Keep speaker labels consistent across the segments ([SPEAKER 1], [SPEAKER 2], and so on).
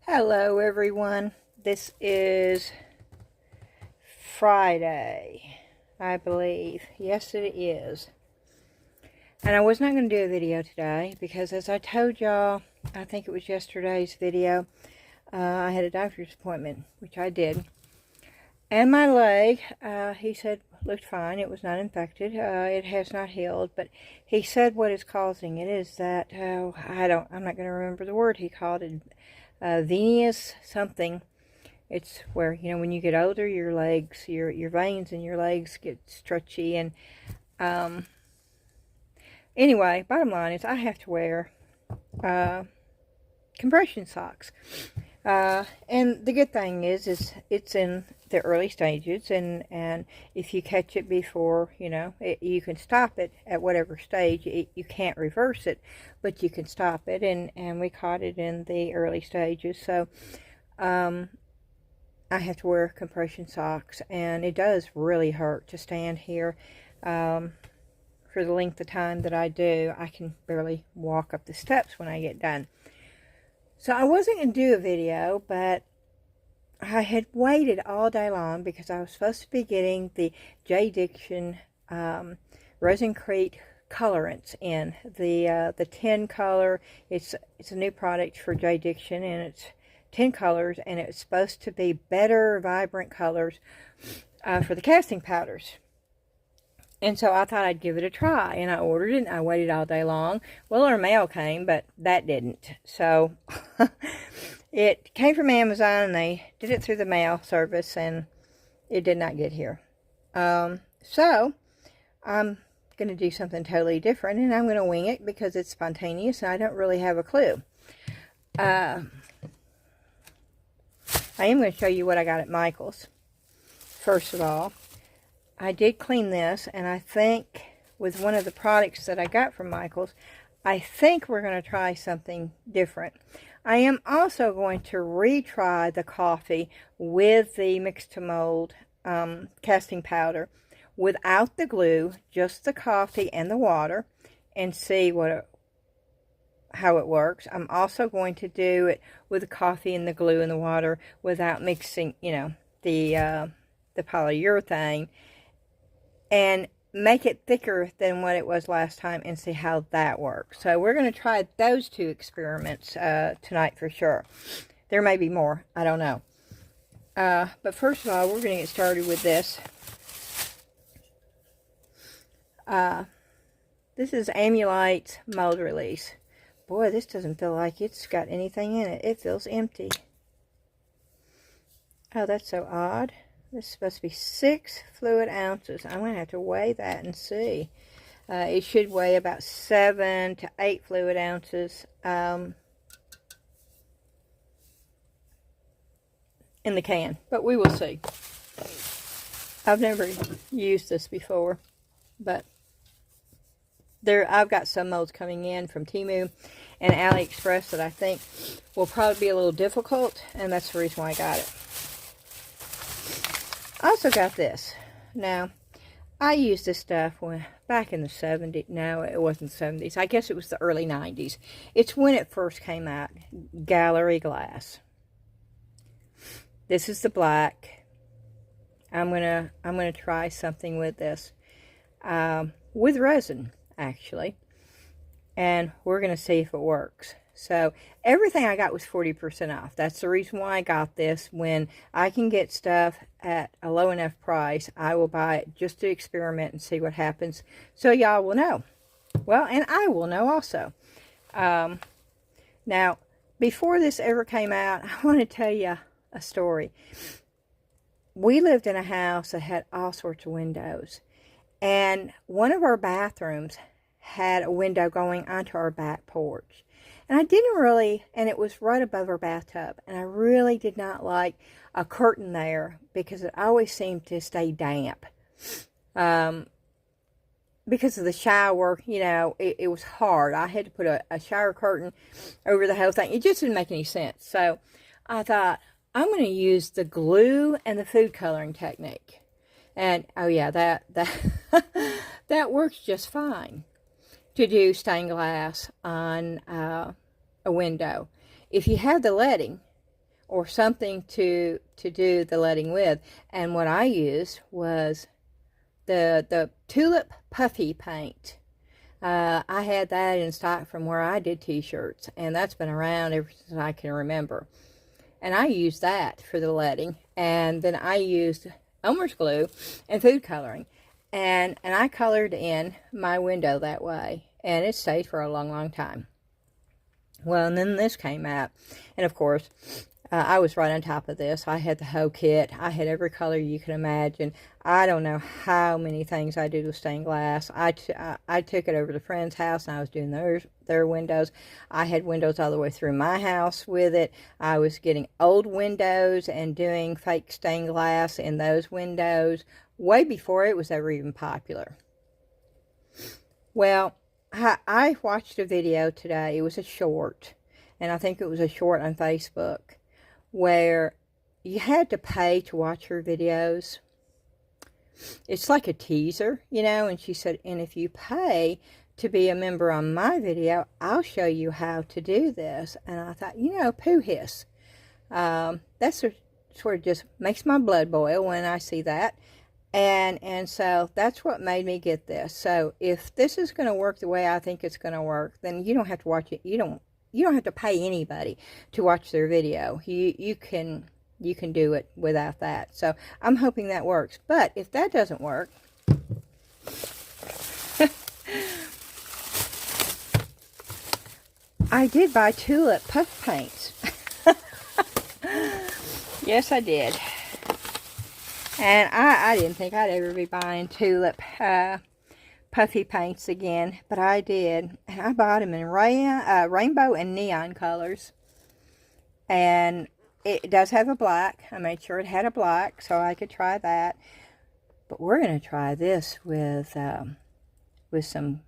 [SPEAKER 1] Hello everyone. This is Friday, I believe. Yes, it is. And I was not going to do a video today because, as I told y'all, I think it was yesterday's video, I had a doctor's appointment, which I did. And my leg, he said, looked fine. It was not infected. It has not healed. But he said what is causing it is that, I'm not going to remember the word he called it. Venous something. It's where, when you get older, your legs, your veins in your legs get stretchy. And anyway, bottom line is I have to wear compression socks. And the good thing is it's in the early stages, and if you catch it before, you can stop it at whatever stage. You can't reverse it, but you can stop it, and we caught it in the early stages. So I have to wear compression socks, and it does really hurt to stand here for the length of time that I do. I can barely walk up the steps when I get done. So I wasn't going to do a video, but I had waited all day long because I was supposed to be getting the JDiction Resin colorants in. The 10 color, it's a new product for JDiction, and it's 10 colors, and it's supposed to be better, vibrant colors for the casting powders. And so I thought I'd give it a try, and I ordered it, and I waited all day long. Well, our mail came, but that didn't. So it came from Amazon, and they did it through the mail service, and it did not get here. So I'm going to do something totally different, and I'm going to wing it because it's spontaneous, and I don't really have a clue. I am going to show you what I got at Michael's. First of all, I did clean this, and I think with one of the products that I got from Michael's, I think we're going to try something different. I am also going to retry the coffee with the mix to mold casting powder without the glue, just the coffee and the water, and see how it works. I'm also going to do it with the coffee and the glue and the water without mixing, the polyurethane, and make it thicker than what it was last time and see how that works. So we're going to try those two experiments tonight for sure. There may be more. I don't know. But first of all, we're going to get started with this. This is Amulite's Mold Release. Boy, this doesn't feel like it's got anything in it. It feels empty. Oh, that's so odd. This is supposed to be 6 fluid ounces. I'm going to have to weigh that and see. It should weigh about 7 to 8 fluid ounces in the can. But we will see. I've never used this before. But I've got some molds coming in from Temu and AliExpress that I think will probably be a little difficult. And that's the reason why I got it. I also got this. Now, I used this stuff back in the 70s. No, it wasn't the 70s. I guess it was the early 90s. It's when it first came out. Gallery glass. This is the black. I'm gonna try something with this. With resin, actually. And we're gonna see if it works. So everything I got was 40% off. That's the reason why I got this. When I can get stuff at a low enough price, I will buy it just to experiment and see what happens. So y'all will know. Well, and I will know also. Now, before this ever came out, I want to tell you a story. We lived in a house that had all sorts of windows. And one of our bathrooms had a window going onto our back porch. And I didn't really, and it was right above our bathtub, and I really did not like a curtain there because it always seemed to stay damp. Because of the shower, it was hard. I had to put a shower curtain over the whole thing. It just didn't make any sense. So I thought, I'm going to use the glue and the food coloring technique. And, oh yeah, that that works just fine to do stained glass on a window. If you have the leading, or something to do the letting with. And what I used was the tulip puffy paint. I had that in stock from where I did t-shirts, and that's been around ever since I can remember. And I used that for the letting, and then I used Elmer's glue and food coloring, and I colored in my window that way, and it stayed for a long, long time. Well, and then this came out, and of course, I was right on top of this. I had the whole kit. I had every color you can imagine. I don't know how many things I did with stained glass. I took it over to a friend's house, and I was doing their windows. I had windows all the way through my house with it. I was getting old windows and doing fake stained glass in those windows way before it was ever even popular. Well, I watched a video today. It was a short, and I think it was a short on Facebook, where you had to pay to watch her videos. It's like a teaser, you know, and she said, and if you pay to be a member on my video, I'll show you how to do this. And I thought, you know, pooh hiss. That's sort of just makes my blood boil when I see that. And so that's what made me get this. So if this is going to work the way I think it's going to work, then you don't have to watch it. You don't have to pay anybody to watch their video. You can do it without that. So I'm hoping that works. But if that doesn't work, I did buy tulip puff paints. Yes, I did. And I didn't think I'd ever be buying tulip puffy paints again, but I did. And I bought them in rainbow and neon colors. And it does have a black. I made sure it had a black so I could try that. But we're going to try this with some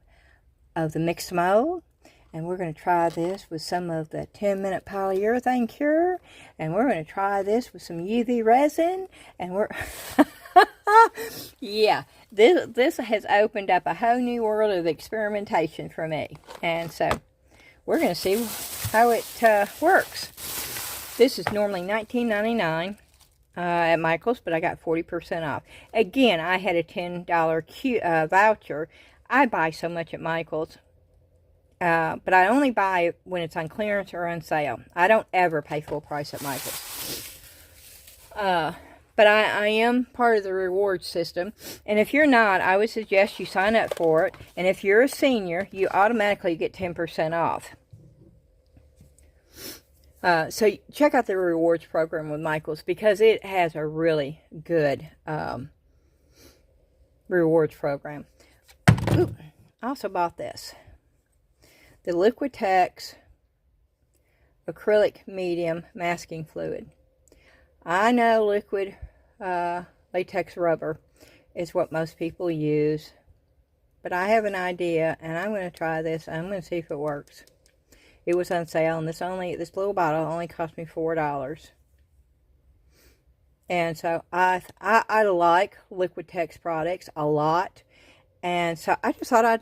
[SPEAKER 1] of the mixed mold. And we're going to try this with some of the 10-minute polyurethane cure. And we're going to try this with some UV resin. And we're... yeah, this has opened up a whole new world of experimentation for me. And so we're going to see how it works. This is normally $19.99 at Michael's, but I got 40% off. Again, I had a $10 voucher. I buy so much at Michael's. But I only buy it when it's on clearance or on sale. I don't ever pay full price at Michael's. But I am part of the reward system. And if you're not, I would suggest you sign up for it. And if you're a senior, you automatically get 10% off. So check out the rewards program with Michael's, because it has a really good rewards program. Ooh, I also bought this. The Liquitex acrylic medium masking fluid. I know liquid latex rubber is what most people use, but I have an idea, and I'm going to try this. I'm going to see if it works. It was on sale, and this little bottle only cost me $4. And so I like Liquitex products a lot, and so I just thought I'd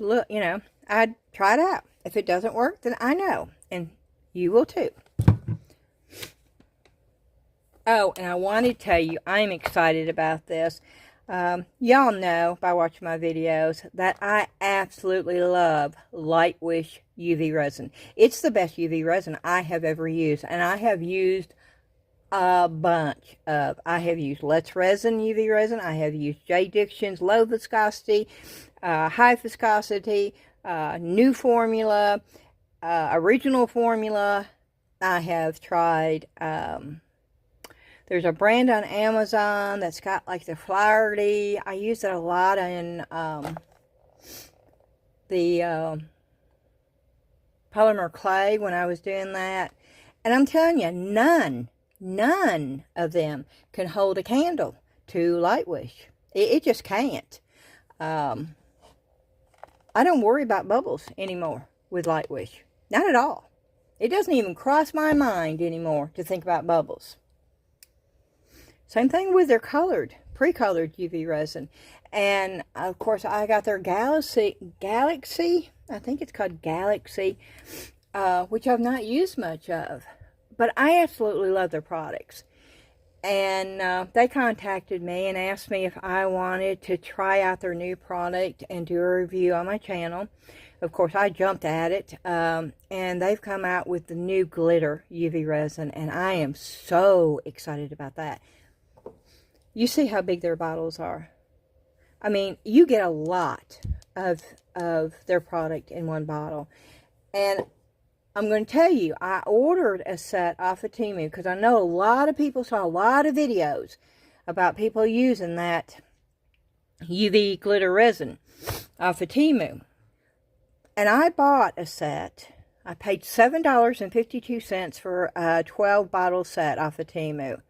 [SPEAKER 1] try it out. If it doesn't work, then I know, and you will too. Oh, and I want to tell you, I'm excited about this. Y'all know by watching my videos that I absolutely love Lightwish UV resin. It's the best UV resin I have ever used, and I have used a bunch of. I have used Let's Resin UV resin. I have used JDiction's low viscosity, high viscosity, new formula, original formula. I have tried, there's a brand on Amazon that's got like the Flaherty. I use it a lot in the polymer clay when I was doing that. And I'm telling you, none of them can hold a candle to Lightwish. It just can't. I don't worry about bubbles anymore with Lightwish. Not at all. It doesn't even cross my mind anymore to think about bubbles. Same thing with their pre-colored UV resin. And, of course, I got their Galaxy, I think it's called Galaxy, which I've not used much of. but I absolutely love their products. And they contacted me and asked me if I wanted to try out their new product and do a review on my channel. Of course, I jumped at it, and they've come out with the new glitter UV resin, and I am so excited about that. You see how big their bottles are. I mean, you get a lot of their product in one bottle. And I'm going to tell you, I ordered a set off of Temu because I know a lot of people saw a lot of videos about people using that UV glitter resin off of Temu. And I bought a set. I paid $7.52 for a 12 bottle set off of Temu.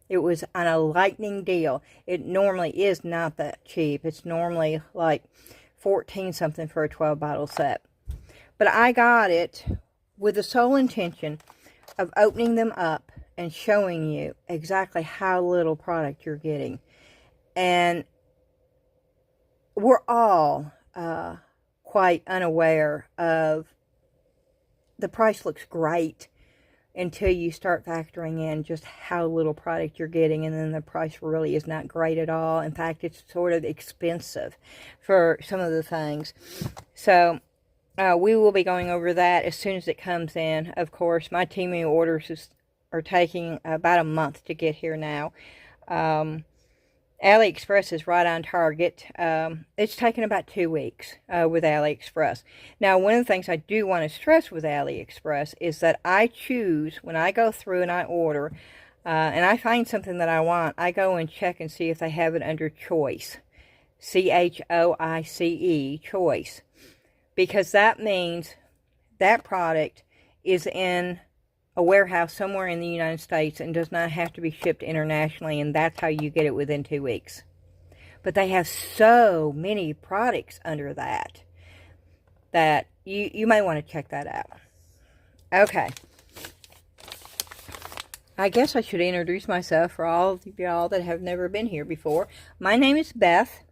[SPEAKER 1] It was on a lightning deal. It normally is not that cheap. It's normally like 14 something for a 12 bottle set. But I got it with the sole intention of opening them up and showing you exactly how little product you're getting. And we're all quite unaware of the price looks great until you start factoring in just how little product you're getting, and then the price really is not great at all. In fact, it's sort of expensive for some of the things. So we will be going over that as soon as it comes in. Of course, my Temu orders are taking about a month to get here now. AliExpress is right on target. It's taken about 2 weeks with AliExpress. Now, one of the things I do want to stress with AliExpress is that I choose, when I go through and I order, and I find something that I want, I go and check and see if they have it under choice. CHOICE, choice. Because that means that product is in a warehouse somewhere in the United States and does not have to be shipped internationally, and that's how you get it within 2 weeks. But they have so many products under that you may want to check that out. Okay. I guess I should introduce myself for all of y'all that have never been here before. My name is Beth,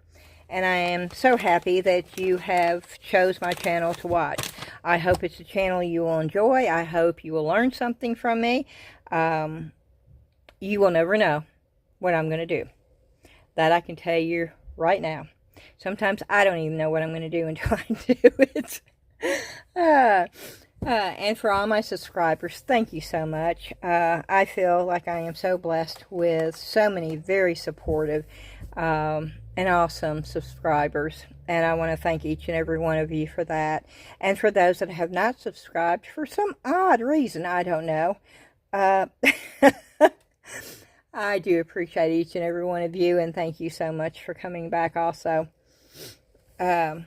[SPEAKER 1] and I am so happy that you have chose my channel to watch. I hope it's a channel you will enjoy. I hope you will learn something from me. You will never know what I'm going to do. That I can tell you right now. Sometimes I don't even know what I'm going to do until I do it. And for all my subscribers, thank you so much. I feel like I am so blessed with so many very supportive and awesome subscribers, and I want to thank each and every one of you for that. And for those that have not subscribed for some odd reason, I don't know, I do appreciate each and every one of you, and thank you so much for coming back also. And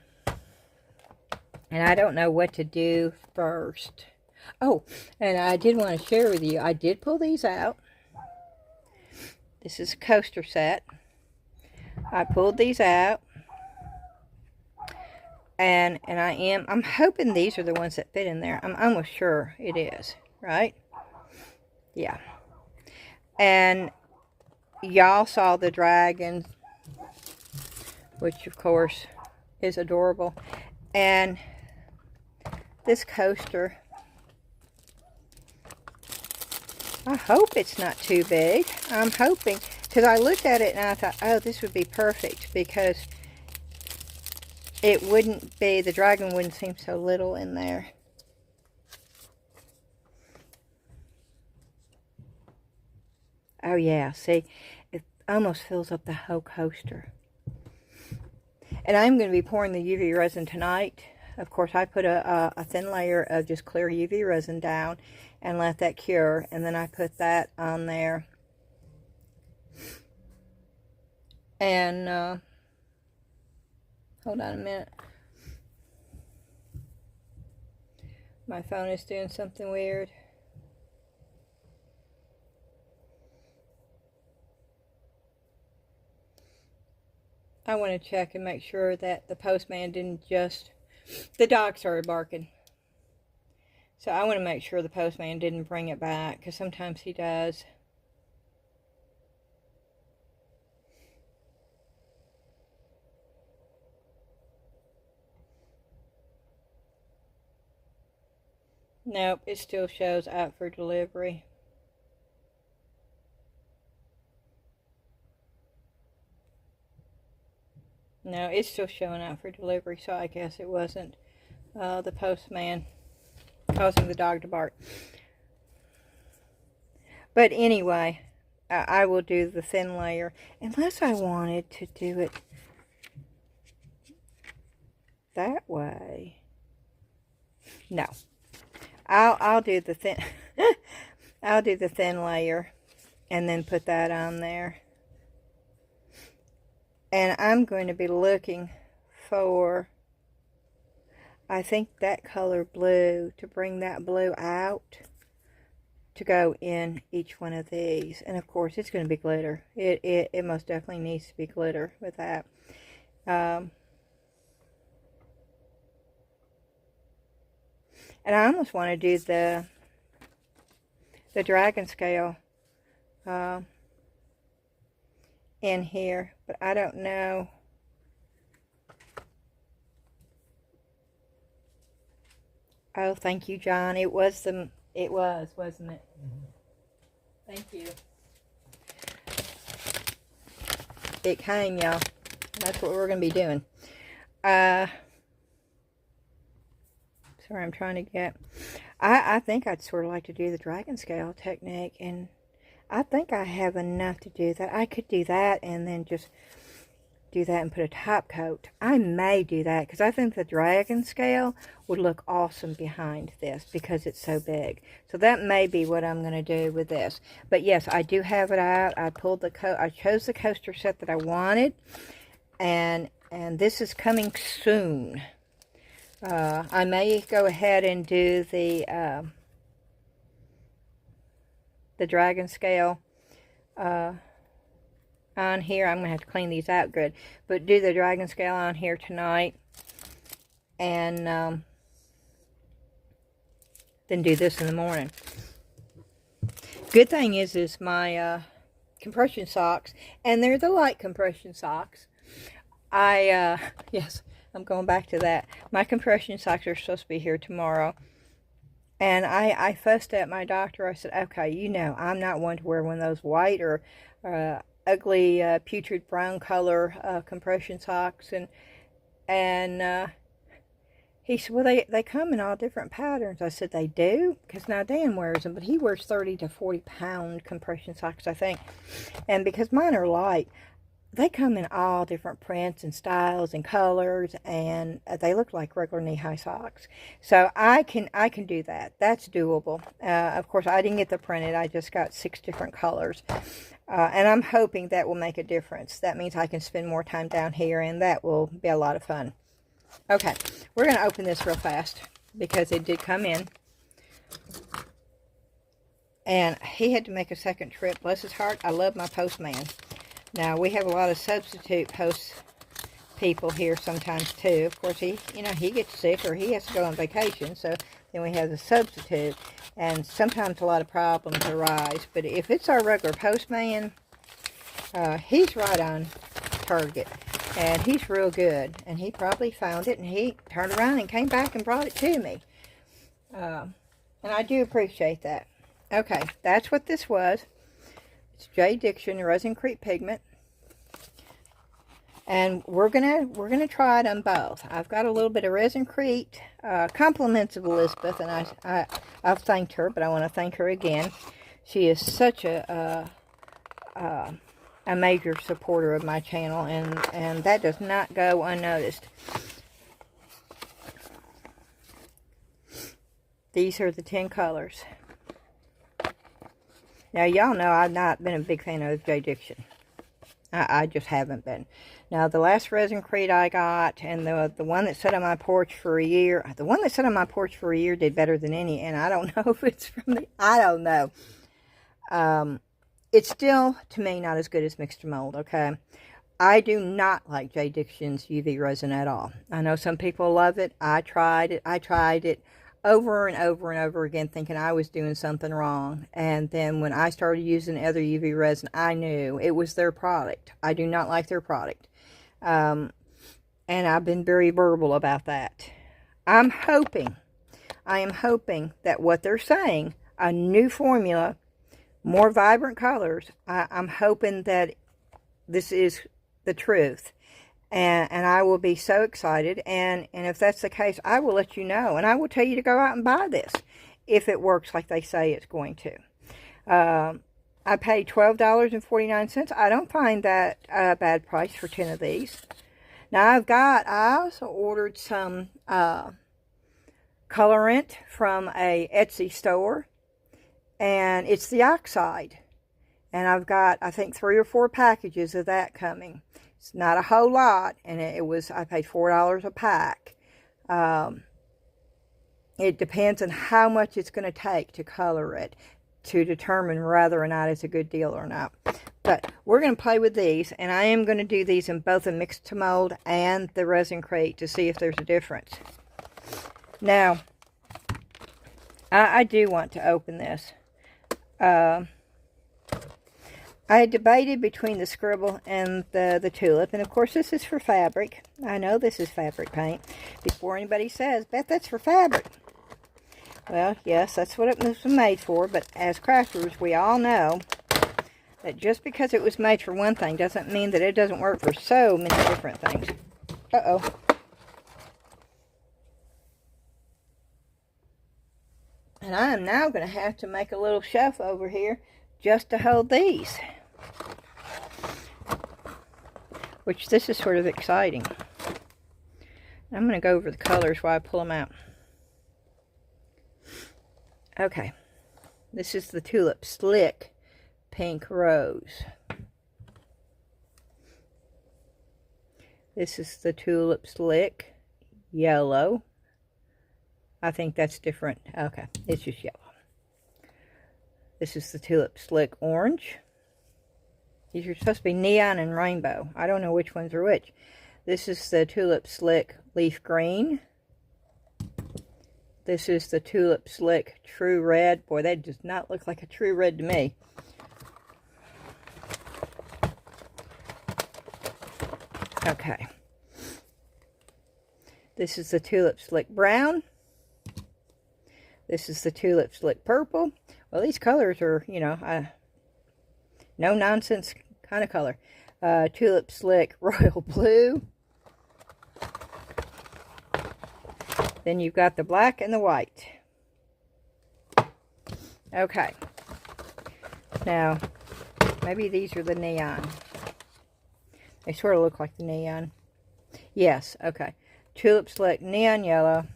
[SPEAKER 1] I don't know what to do first. Oh, and I did want to share with you, I did pull these out. This is a coaster set. I pulled these out, and I'm hoping these are the ones that fit in there. I'm almost sure it is, right? Yeah. And y'all saw the dragon, which of course is adorable. And this coaster, I hope it's not too big. I'm hoping, because I looked at it and I thought, oh, this would be perfect, because it wouldn't be, the dragon wouldn't seem so little in there. Oh yeah, see, it almost fills up the whole coaster. And I'm going to be pouring the UV resin tonight. Of course, I put a thin layer of just clear UV resin down and let that cure, and then I put that on there. And hold on a minute, my phone is doing something weird. I want to check and make sure that the postman didn't just, the dog started barking, so I want to make sure the postman didn't bring it back, because sometimes he does. Nope, it still shows out for delivery. No, it's still showing out for delivery, so I guess it wasn't the postman causing the dog to bark. But anyway, I will do the thin layer, unless I wanted to do it that way. No, I'll do the thin I'll do the thin layer and then put that on there. And I'm going to be looking for, I think, that color blue, to bring that blue out to go in each one of these. And of course it's going to be glitter. It most definitely needs to be glitter with that. And I almost want to do the dragon scale in here, but I don't know. Oh, thank you, John. It was, wasn't it? Mm-hmm. Thank you. It came, y'all. That's what we're going to be doing. Sorry, I'm trying to get... I think I'd sort of like to do the dragon scale technique, and I think I have enough to do that. I could do that and then just do that and put a top coat. I may do that because I think the dragon scale would look awesome behind this because it's so big. So that may be what I'm going to do with this. But yes, I do have it out. I pulled the I chose the coaster set that I wanted, and this is coming soon. I may go ahead and do the dragon scale on here. I'm going to have to clean these out good. But do the dragon scale on here tonight. And then do this in the morning. Good thing is my compression socks. And they're the light compression socks. Yes, I'm going back to that. My compression socks are supposed to be here tomorrow. And I fussed at my doctor. I said, okay, you know, I'm not one to wear one of those white or ugly putrid brown color compression socks. And he said, well, they come in all different patterns. I said, they do? Because now Dan wears them, but he wears 30 to 40 pound compression socks, I think. And because mine are light, they come in all different prints and styles and colors, and they look like regular knee-high socks. So I can do that. That's doable. Of course, I didn't get the printed. I just got 6 different colors. And I'm hoping that will make a difference. That means I can spend more time down here, and that will be a lot of fun. Okay, we're going to open this real fast because it did come in. And he had to make a second trip. Bless his heart, I love my postman. Now, we have a lot of substitute post people here sometimes, too. Of course, he gets sick or he has to go on vacation, so then we have the substitute. And sometimes a lot of problems arise. But if it's our regular postman, he's right on target. And he's real good. And he probably found it, and he turned around and came back and brought it to me. And I do appreciate that. Okay, that's what this was. It's JDiction Resin Creep Pigment, and we're gonna try it on both. I've got a little bit of Resin Creep, compliments of Elizabeth, and I've thanked her, but I want to thank her again. She is such a major supporter of my channel, and that does not go unnoticed. These are the 10 colors. Now, y'all know I've not been a big fan of JDiction. I just haven't been. Now, the last Resin Creed I got, and the one that sat on my porch for a year, the one that sat on my porch for a year did better than any, and I don't know if it's from the, I don't know. It's still, to me, not as good as Mixed Mold, okay? I do not like JDiction's UV resin at all. I know some people love it. I tried it over and over and over again, thinking I was doing something wrong. And then when I started using other UV resin, I knew it was their product. I do not like their product. And I've been very verbal about that. I am hoping that what they're saying, a new formula, more vibrant colors, I'm hoping that this is the truth. And I will be so excited, and if that's the case, I will let you know, and I will tell you to go out and buy this if it works like they say it's going to. I paid $12.49. I don't find that a bad price for 10 of these. Now I also ordered some colorant from a Etsy store, and it's the oxide, and I've got, I think, 3 or 4 packages of that coming. It's not a whole lot, and I paid $4 a pack. It depends on how much it's going to take to color it to determine whether or not it's a good deal or not. But we're going to play with these, and I am going to do these in both the mix to mold and the resin crate to see if there's a difference. Now, I do want to open this. I had debated between the scribble and the tulip, and of course this is for fabric. I know this is fabric paint. Before anybody says, "Bet that's for fabric." Well, yes, that's what it was made for, but as crafters, we all know that just because it was made for one thing doesn't mean that it doesn't work for so many different things. Uh-oh. And I am now going to have to make a little shelf over here just to hold these. Which, this is sort of exciting. I'm going to go over the colors while I pull them out. Okay. This is the Tulip Slick Pink Rose. This is the Tulip Slick Yellow. I think that's different. Okay, it's just yellow. This is the Tulip Slick Orange. These are supposed to be neon and rainbow. I don't know which ones are which. This is the Tulip Slick Leaf Green. This is the Tulip Slick True Red. Boy, that does not look like a true red to me. Okay. This is the Tulip Slick Brown. This is the Tulip Slick Purple. Well, these colors are, you know, no nonsense kind of color. Tulip Slick Royal Blue. Then you've got the black and the white. Okay. Now, maybe these are the neon. They sort of look like the neon. Yes, okay. Tulip Slick Neon Yellow.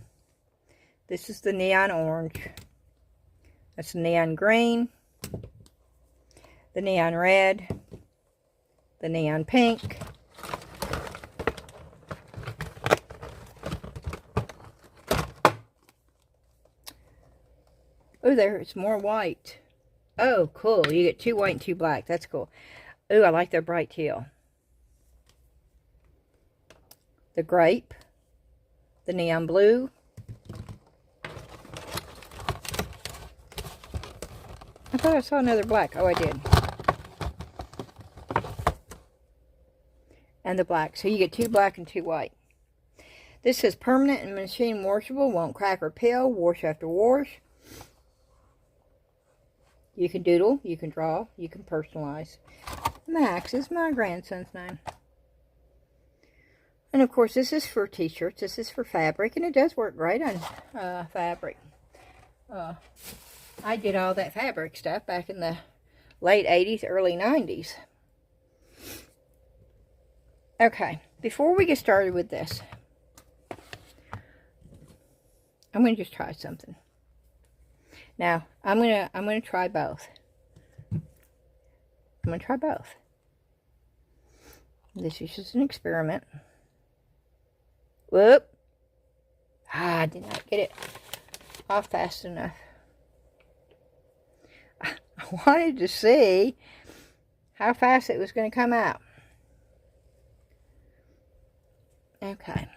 [SPEAKER 1] This is the Neon Orange. That's the Neon Green. The Neon Red. The Neon Pink. Oh, there's more white. Oh, cool. You get 2 white and 2 black. That's cool. Oh, I like their bright teal. The Grape. The Neon Blue. I thought I saw another black. Oh, I did. And the black. So you get 2 black and 2 white. This is permanent and machine washable. Won't crack or peel. Wash after wash. You can doodle. You can draw. You can personalize. Max is my grandson's name. And of course, this is for t-shirts. This is for fabric. And it does work great on fabric. I did all that fabric stuff back in the late 80s, early 90s. Okay, before we get started with this, I'm going to just try something. Now, I'm going to try both. I'm going to try both. This is just an experiment. Whoop. I did not get it off fast enough. I wanted to see how fast it was going to come out. Okay.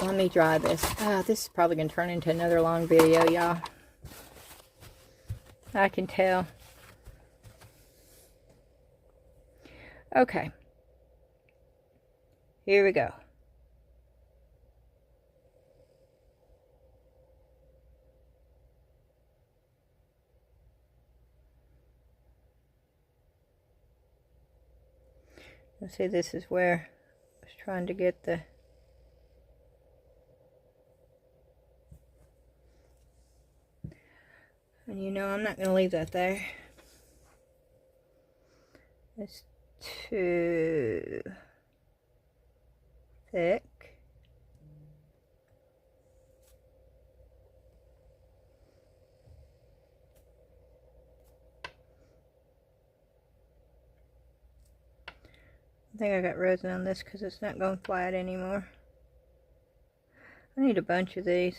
[SPEAKER 1] Let me dry this. This is probably going to turn into another long video, y'all. I can tell. Okay. Here we go. Let's see, this is where I was trying to get the... And you know, I'm not going to leave that there. It's too thick. I think I got resin on this because it's not going flat anymore. I need a bunch of these.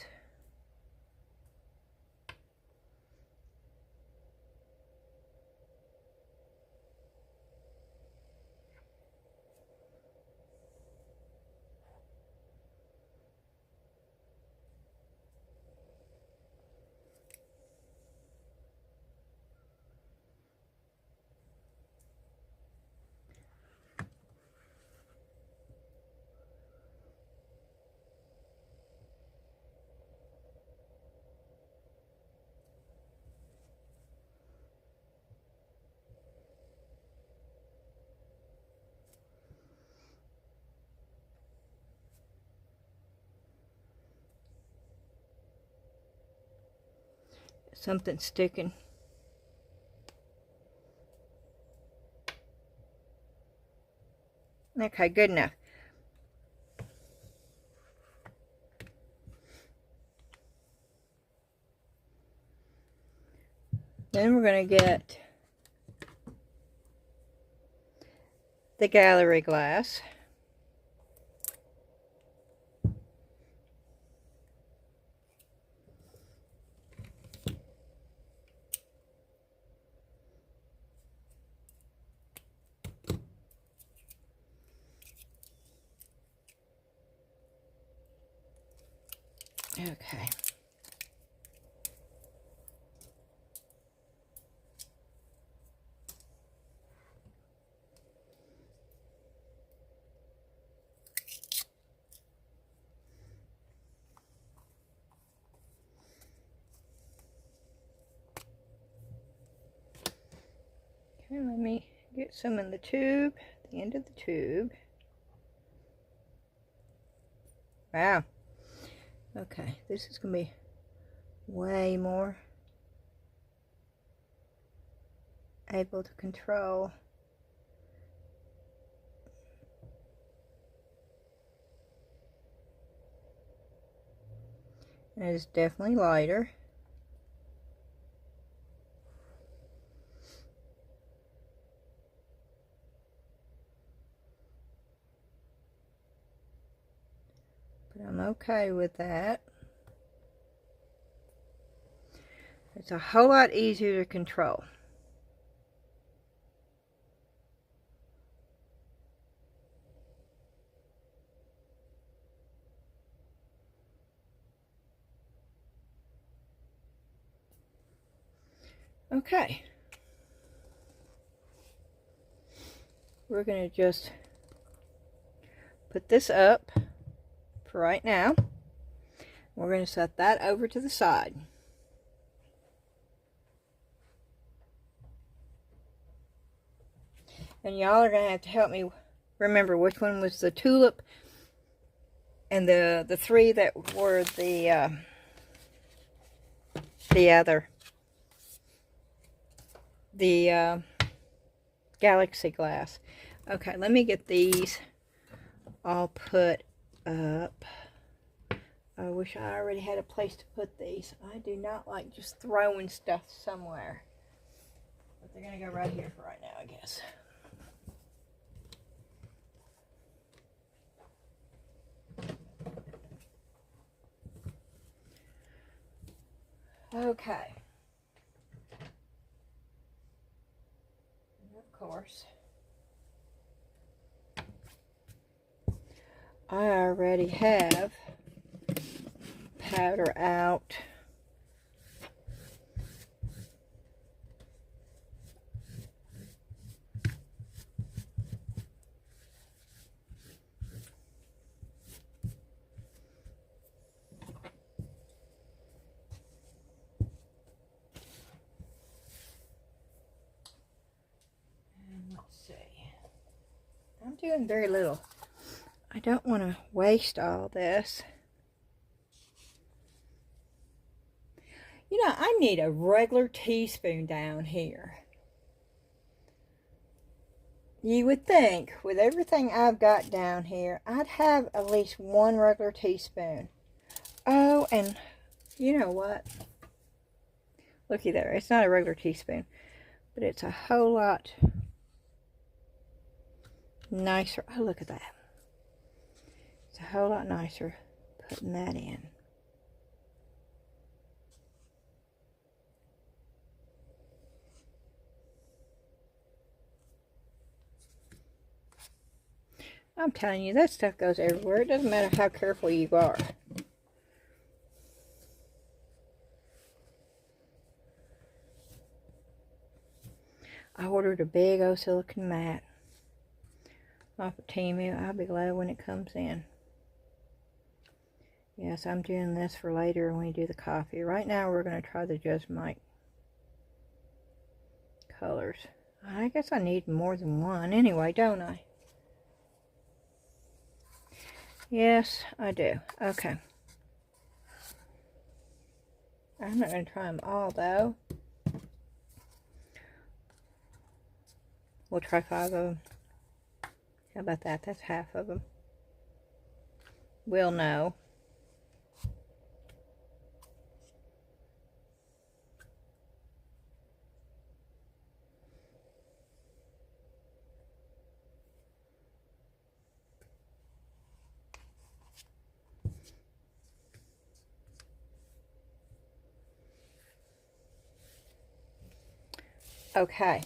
[SPEAKER 1] Something's sticking. Okay, good enough. Then we're going to get the gallery glass. Okay. Okay, let me get some in the tube, the end of the tube. Wow. Okay, this is going to be way more able to control. And it is definitely lighter. But I'm okay with that. It's a whole lot easier to control. Okay. We're going to just put this up for right now. We're going to set that over to the side. And y'all are going to have to help me remember which one was the tulip and the three that were the other. The galaxy glass. Okay, let me get these all put up. I wish I already had a place to put these. I do not like just throwing stuff somewhere. But they're going to go right here for right now, I guess. Okay. And of course, I already have powder out. And let's see. I'm doing very little. I don't want to waste all this. You know, I need a regular teaspoon down here. You would think, with everything I've got down here, I'd have at least one regular teaspoon. Oh, and you know what? Looky there. It's not a regular teaspoon, but it's a whole lot nicer. Oh, look at that. It's a whole lot nicer putting that in. I'm telling you, that stuff goes everywhere. It doesn't matter how careful you are. I ordered a big old silicone mat off of Temu. I'll be glad when it comes in. Yes, I'm doing this for later when we do the coffee. Right now, we're going to try the Jasmine colors. I guess I need more than one anyway, don't I? Yes, I do. Okay. I'm not going to try them all, though. We'll try 5 of them. How about that? That's half of them. We'll know. Okay,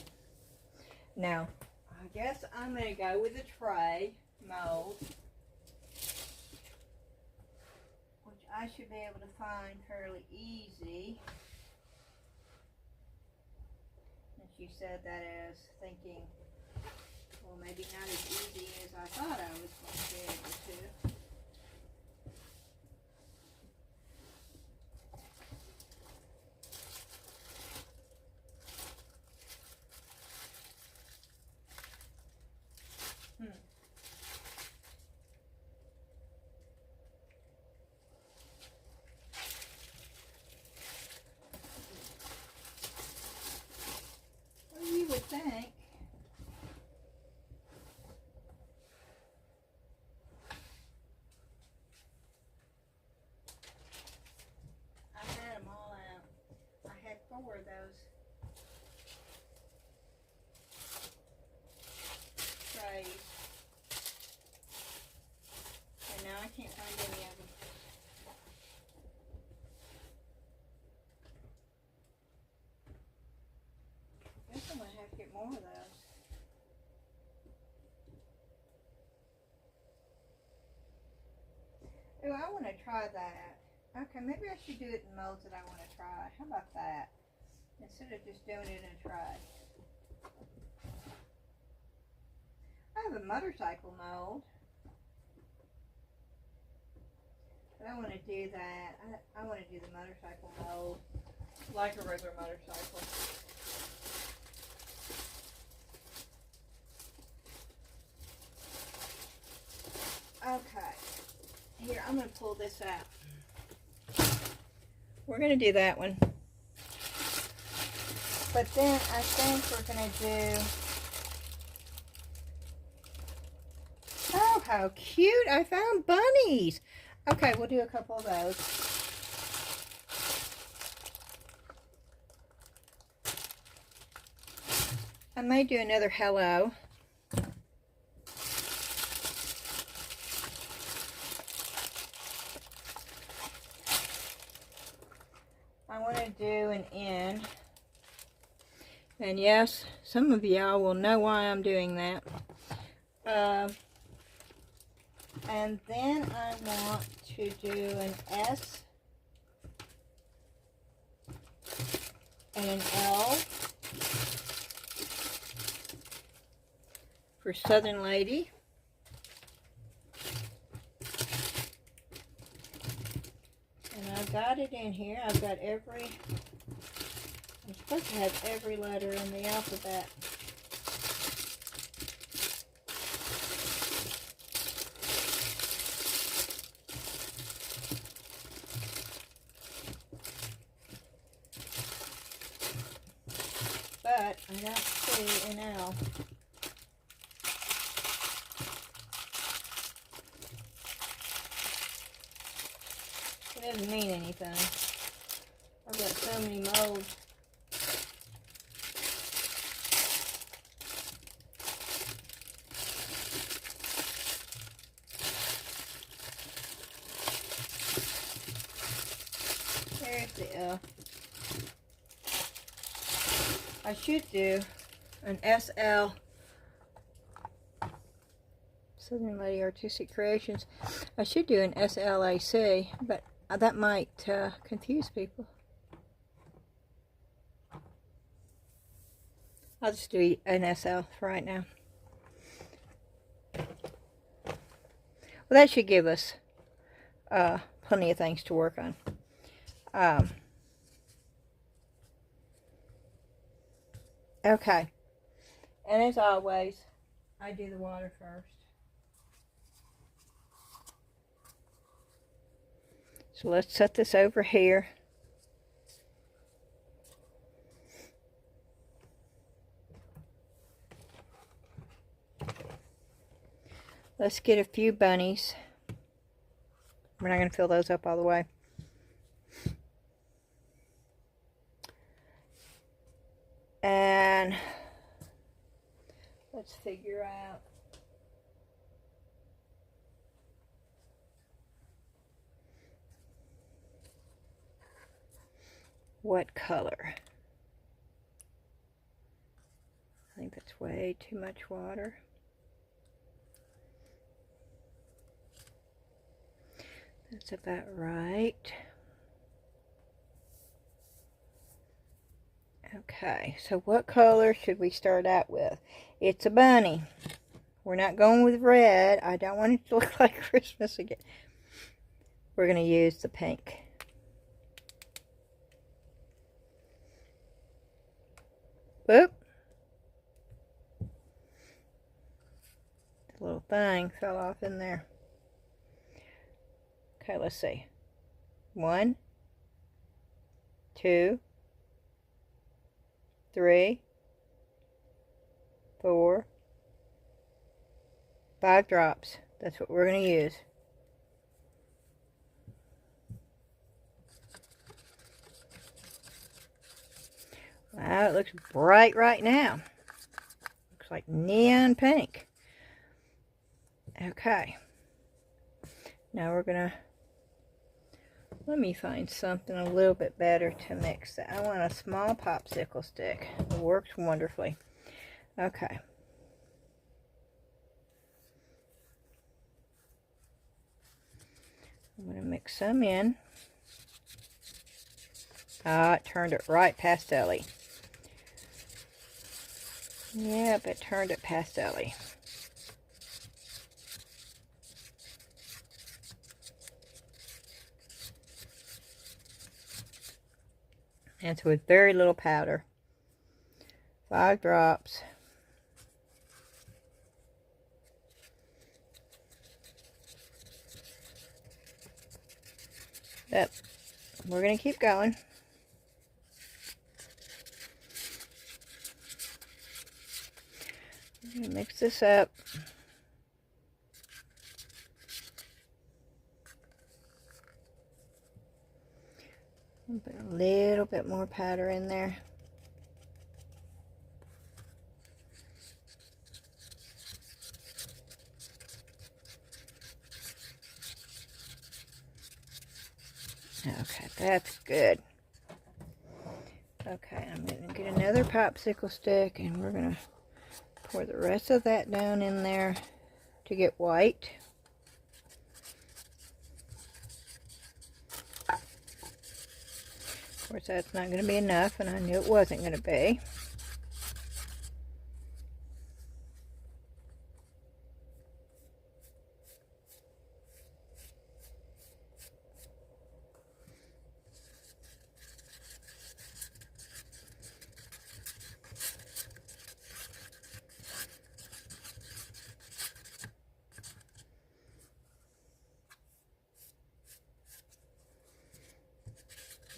[SPEAKER 1] now I guess I'm going to go with the tray mold, which I should be able to find fairly easy. And she said that as thinking, well, maybe not as easy as I thought I was going to be able to. Think. I had them all out. I had 4 of those trays, and now I can't find any of them. I guess I'm going to have to get more of those. Oh, I want to try that. Okay, maybe I should do it in molds that I want to try. How about that? Instead of just doing it in a tray. I have a motorcycle mold. But I want to do that. I want to do the motorcycle mold like a regular motorcycle. Okay, here, I'm going to pull this out. We're going to do that one. But then I think we're going to do... Oh, how cute! I found bunnies! Okay, we'll do a couple of those. I may do another hello. I want to do an end. And yes, some of y'all will know why I'm doing that. And then I want to do an S and an L for Southern Lady. And I've got it in here. I've got every, I'm supposed to have every letter in the alphabet. but I don't see an L. It doesn't mean anything. I've got so many molds. There's the L. I should do an SL, Southern Lady Artistic Creations. I should do an SLAC, but that might confuse people. I'll just do an SL for right now. Well, that should give us plenty of things to work on. Okay, and as always, I do the water first. So let's set this over here. Let's get a few bunnies. We're not going to fill those up all the way. And let's figure out what color. I think that's way too much water. That's about right. Okay, so what color should we start out with? It's a bunny. We're not going with red. I don't want it to look like Christmas again. We're going to use the pink. Whoop. The little thing fell off in there. Okay, let's see. 1, 2, 3, 4, 5 drops. That's what we're going to use. Wow, it looks bright right now. Looks like neon pink. Okay. Now we're going to, let me find something a little bit better to mix that. I want a small popsicle stick. It works wonderfully. Okay. I'm going to mix some in. Ah, it turned it right pastel-y. Yep, it turned it pastel-y. And it's with very little powder. 5 drops. Yep. We're going to keep going. I'm going to mix this up. Put a little bit more powder in there. Okay, that's good. Okay, I'm going to get another popsicle stick and we're going to pour the rest of that down in there to get white. Of course, that's not going to be enough, and I knew it wasn't going to be.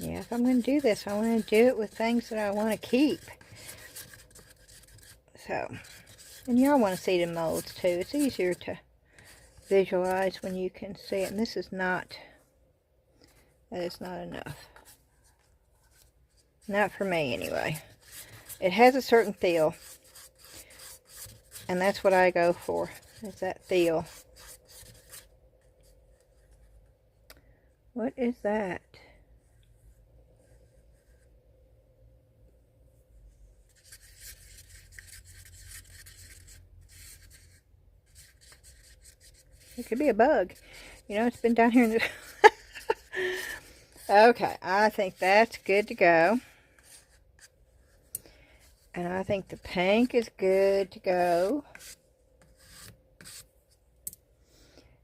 [SPEAKER 1] Yeah, if I'm going to do this, I want to do it with things that I want to keep. So, and y'all want to see the molds too. It's easier to visualize when you can see it. And this is not, that is not enough. Not for me anyway. It has a certain feel. And that's what I go for, is that feel. What is that? It could be a bug. You know, it's been down here in the... Okay, I think that's good to go. And I think the pink is good to go.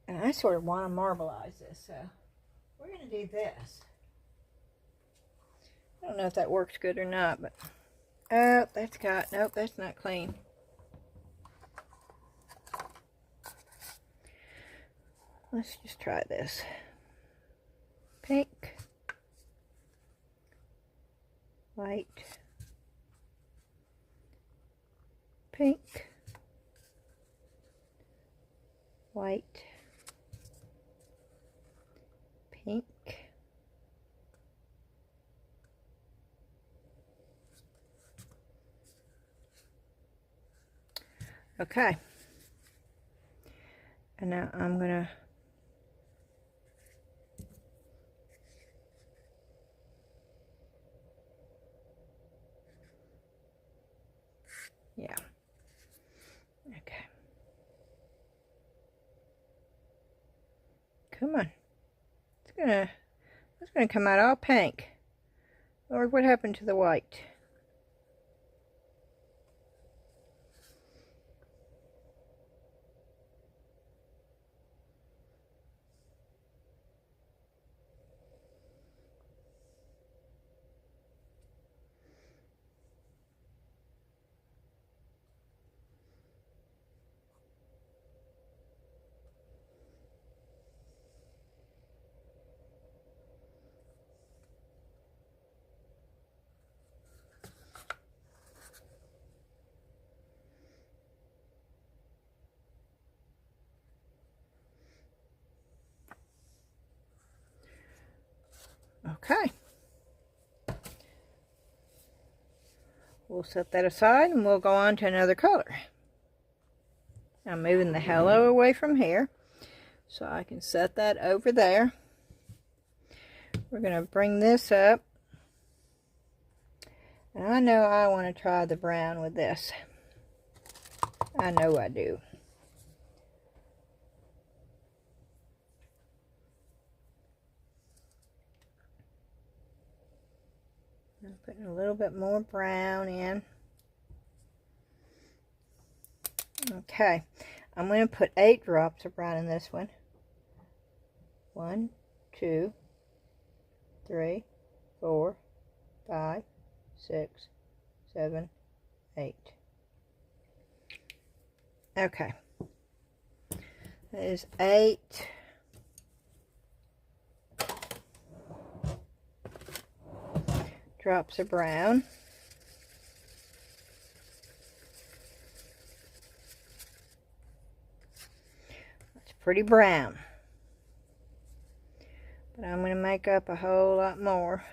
[SPEAKER 1] And I sort of want to marbleize this, so we're going to do this. I don't know if that works good or not, but... Oh, that's got... Nope, that's not clean. Let's just try this. Pink. White. Pink. White. Pink. Okay. And now I'm gonna yeah. Okay. Come on. It's gonna come out all pink. Lord, what happened to the white? Okay. We'll set that aside and we'll go on to another color. I'm moving the halo away from here so I can set that over there. We're going to bring this up. And I know I want to try the brown with this. I know I do. I'm putting a little bit more brown in. Okay, I'm going to put 8 drops of brown in this one. 1, 2, 3, 4, 5, 6, 7, 8. Okay, that is 8. Drops of brown. That's pretty brown. But I'm going to make up a whole lot more.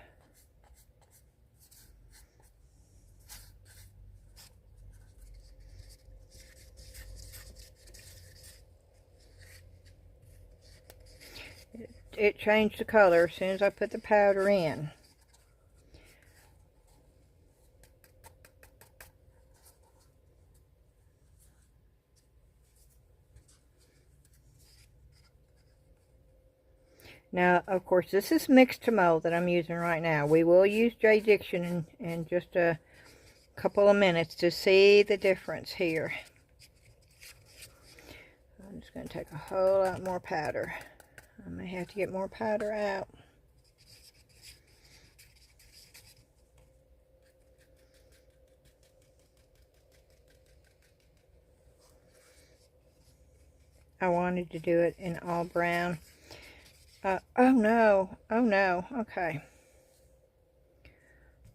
[SPEAKER 1] It changed the color as soon as I put the powder in. Now, of course, this is mixed to mold that I'm using right now. We will use JDiction in just a couple of minutes to see the difference here. I'm just going to take a whole lot more powder. I may have to get more powder out. I wanted to do it in all brown. Oh no, okay.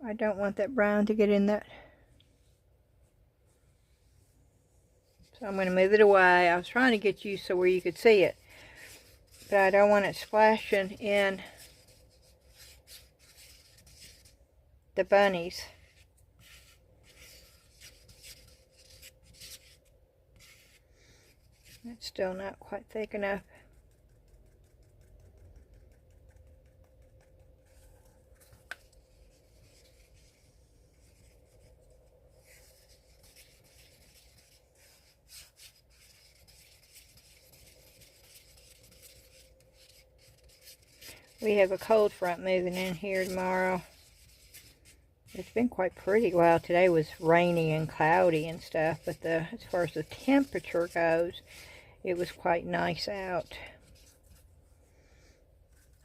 [SPEAKER 1] I don't want that brown to get in that. So I'm going to move it away. I was trying to get you so where you could see it, but I don't want it splashing in the bunnies. It's still not quite thick enough. We have a cold front moving in here tomorrow. It's been quite pretty. Well, today was rainy and cloudy and stuff, but as far as the temperature goes, it was quite nice out.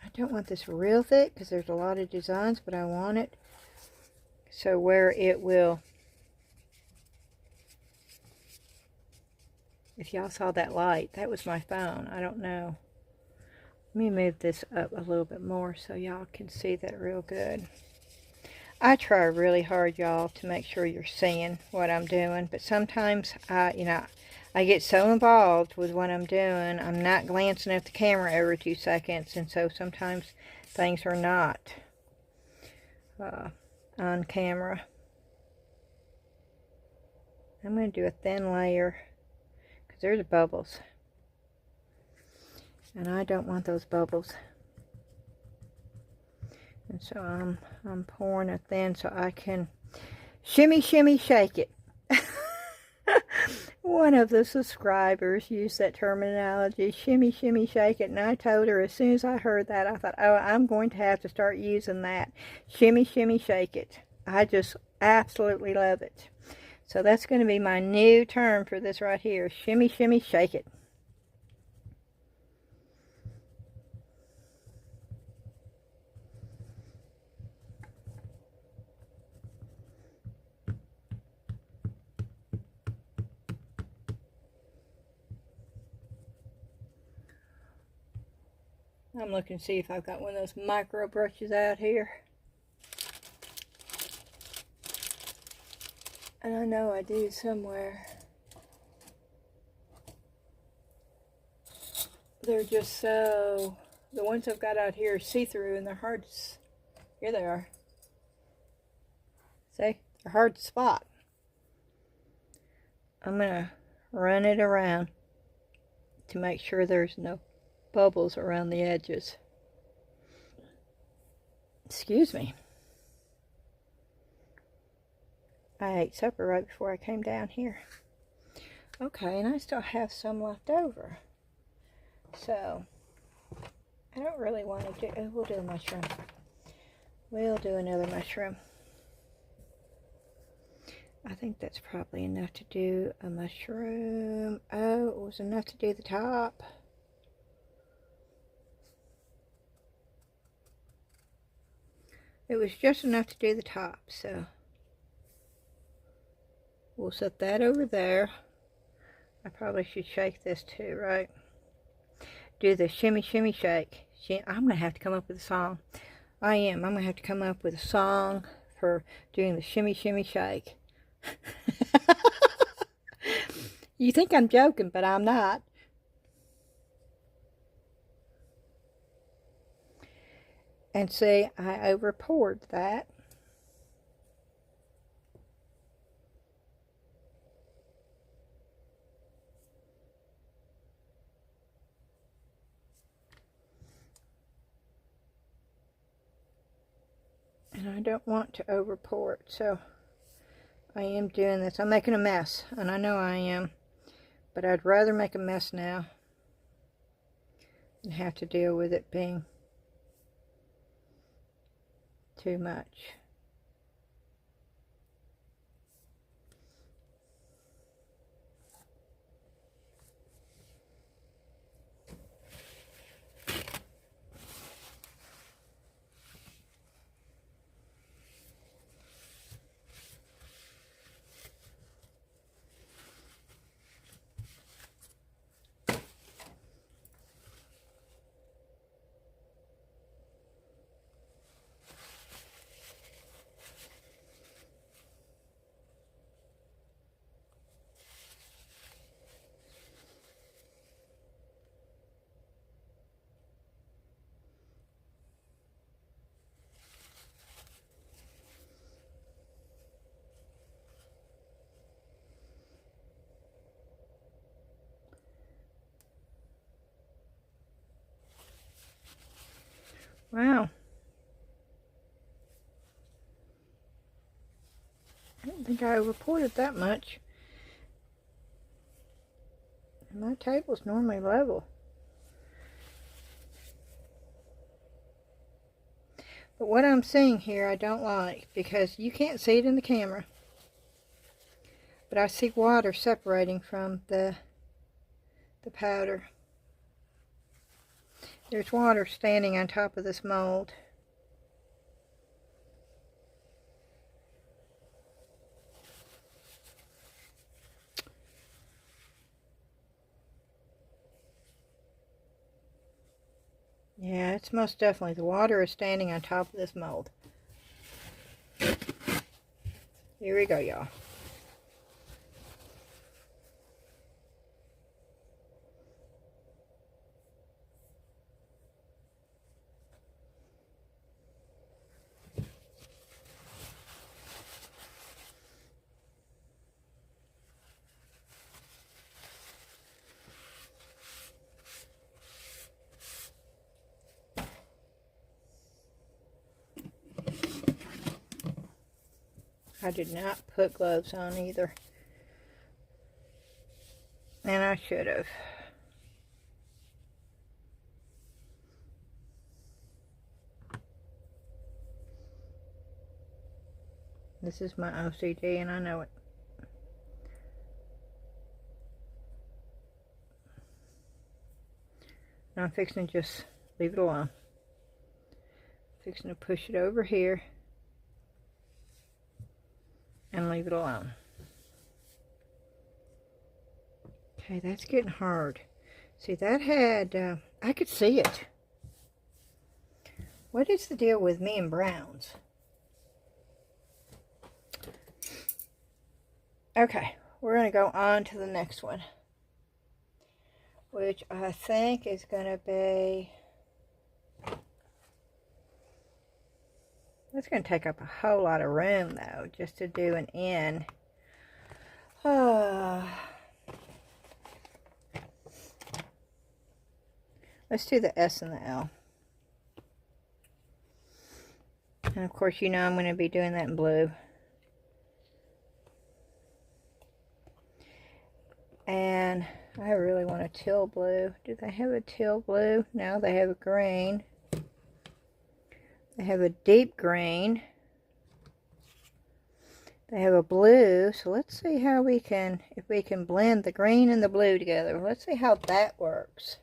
[SPEAKER 1] I don't want this real thick because there's a lot of designs, but I want it so where it will, if y'all saw that light, that was my phone. I don't know. Let me move this up a little bit more so y'all can see that real good. I try really hard, y'all, to make sure you're seeing what I'm doing, but sometimes I get so involved with what I'm doing, I'm not glancing at the camera every 2 seconds, and so sometimes things are not on camera. I'm going to do a thin layer because there's bubbles. And I don't want those bubbles. And so I'm pouring it thin so I can shimmy, shimmy, shake it. One of the subscribers used that terminology, shimmy, shimmy, shake it. And I told her as soon as I heard that, I thought, oh, I'm going to have to start using that. Shimmy, shimmy, shake it. I just absolutely love it. So that's going to be my new term for this right here. Shimmy, shimmy, shake it. I'm looking to see if I've got one of those micro brushes out here. And I know I do somewhere. They're just so, the ones I've got out here are see-through and they're hard to, here they are. See? They're hard to spot. I'm going to run it around to make sure there's no bubbles around the edges. Excuse me. I ate supper right before I came down here. Okay, and I still have some left over. So, I don't really want to do, we'll do a mushroom. We'll do another mushroom. I think that's probably enough to do a mushroom. Oh, it was enough to do the top. It was just enough to do the top, so we'll set that over there. I probably should shake this too, right? Do the shimmy, shimmy, shake. I'm going to have to come up with a song. I'm going to have to come up with a song for doing the shimmy, shimmy, shake. You think I'm joking, but I'm not. And see, I over poured that. And I don't want to over pour it, so I am doing this. I'm making a mess, and I know I am, but I'd rather make a mess now than have to deal with it being too much. Wow. I don't think I reported that much. My table's normally level. But what I'm seeing here I don't like, because you can't see it in the camera. But I see water separating from the powder. There's water standing on top of this mold. Yeah, it's most definitely, the water is standing on top of this mold. Here we go, y'all. I did not put gloves on either. And I should have. This is my OCD and I know it. Now I'm fixing to just leave it alone. Fixing to push it over here and leave it alone. Okay, that's getting hard. See, that had, I could see it. What is the deal with me and browns? Okay, we're going to go on to the next one, which I think is going to be, it's going to take up a whole lot of room though, just to do an N. Let's do the S and the L. And of course, you know I'm going to be doing that in blue. And I really want a teal blue. Do they have a teal blue? No, they have a green. They have a deep green. They have a blue. So let's see how we can, if we can blend the green and the blue together. Let's see how that works.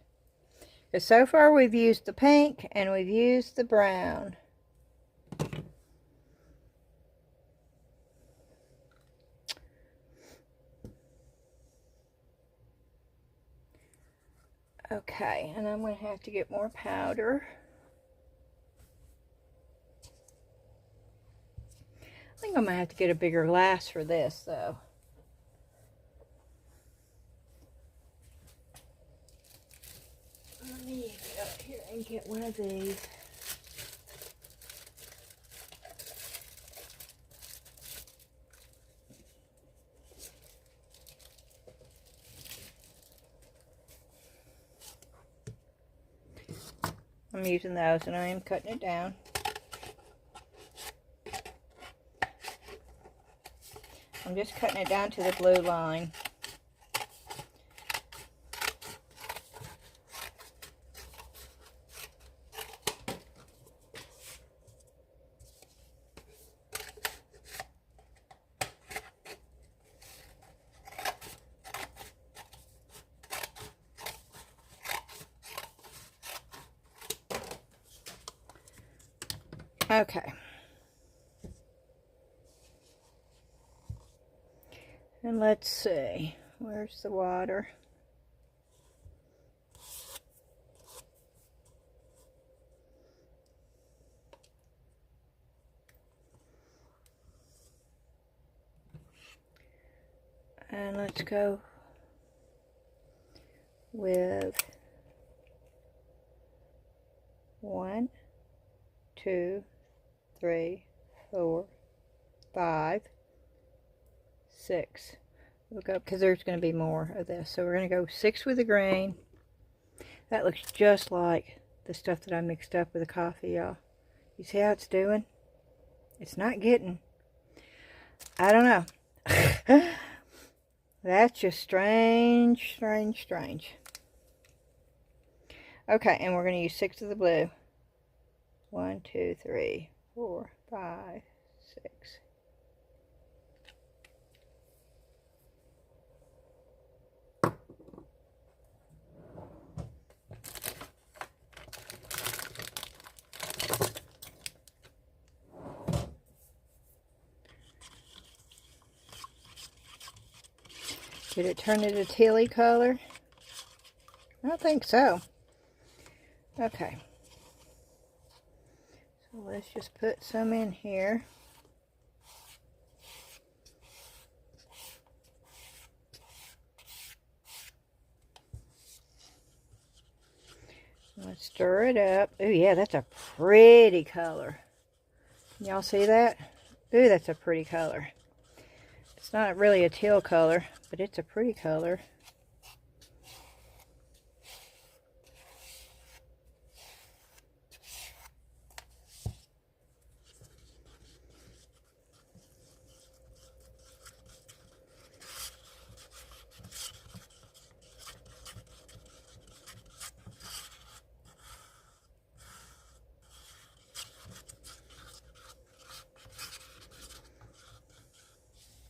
[SPEAKER 1] Because so far we've used the pink and we've used the brown. Okay, and I'm going to have to get more powder. I think I'm going to have to get a bigger glass for this, though. Let me get up here and get one of these. I'm using those and I am cutting it down. I'm just cutting it down to the blue line. Okay. And let's see, where's the water? And let's go with 1, 2, 3, 4, 5, 6. We'll go, because there's going to be more of this. So we're going to go 6 with the green. That looks just like the stuff that I mixed up with the coffee, y'all. You see how it's doing? It's not getting. I don't know. That's just strange, strange, strange. Okay, and we're going to use 6 of the blue. 1, 2, 3, 4, 5, 6. Did it turn it a tealy color? I don't think so. Okay. So let's just put some in here. Let's stir it up. Oh yeah, that's a pretty color. Y'all see that? Ooh, that's a pretty color. It's not really a teal color, but it's a pretty color.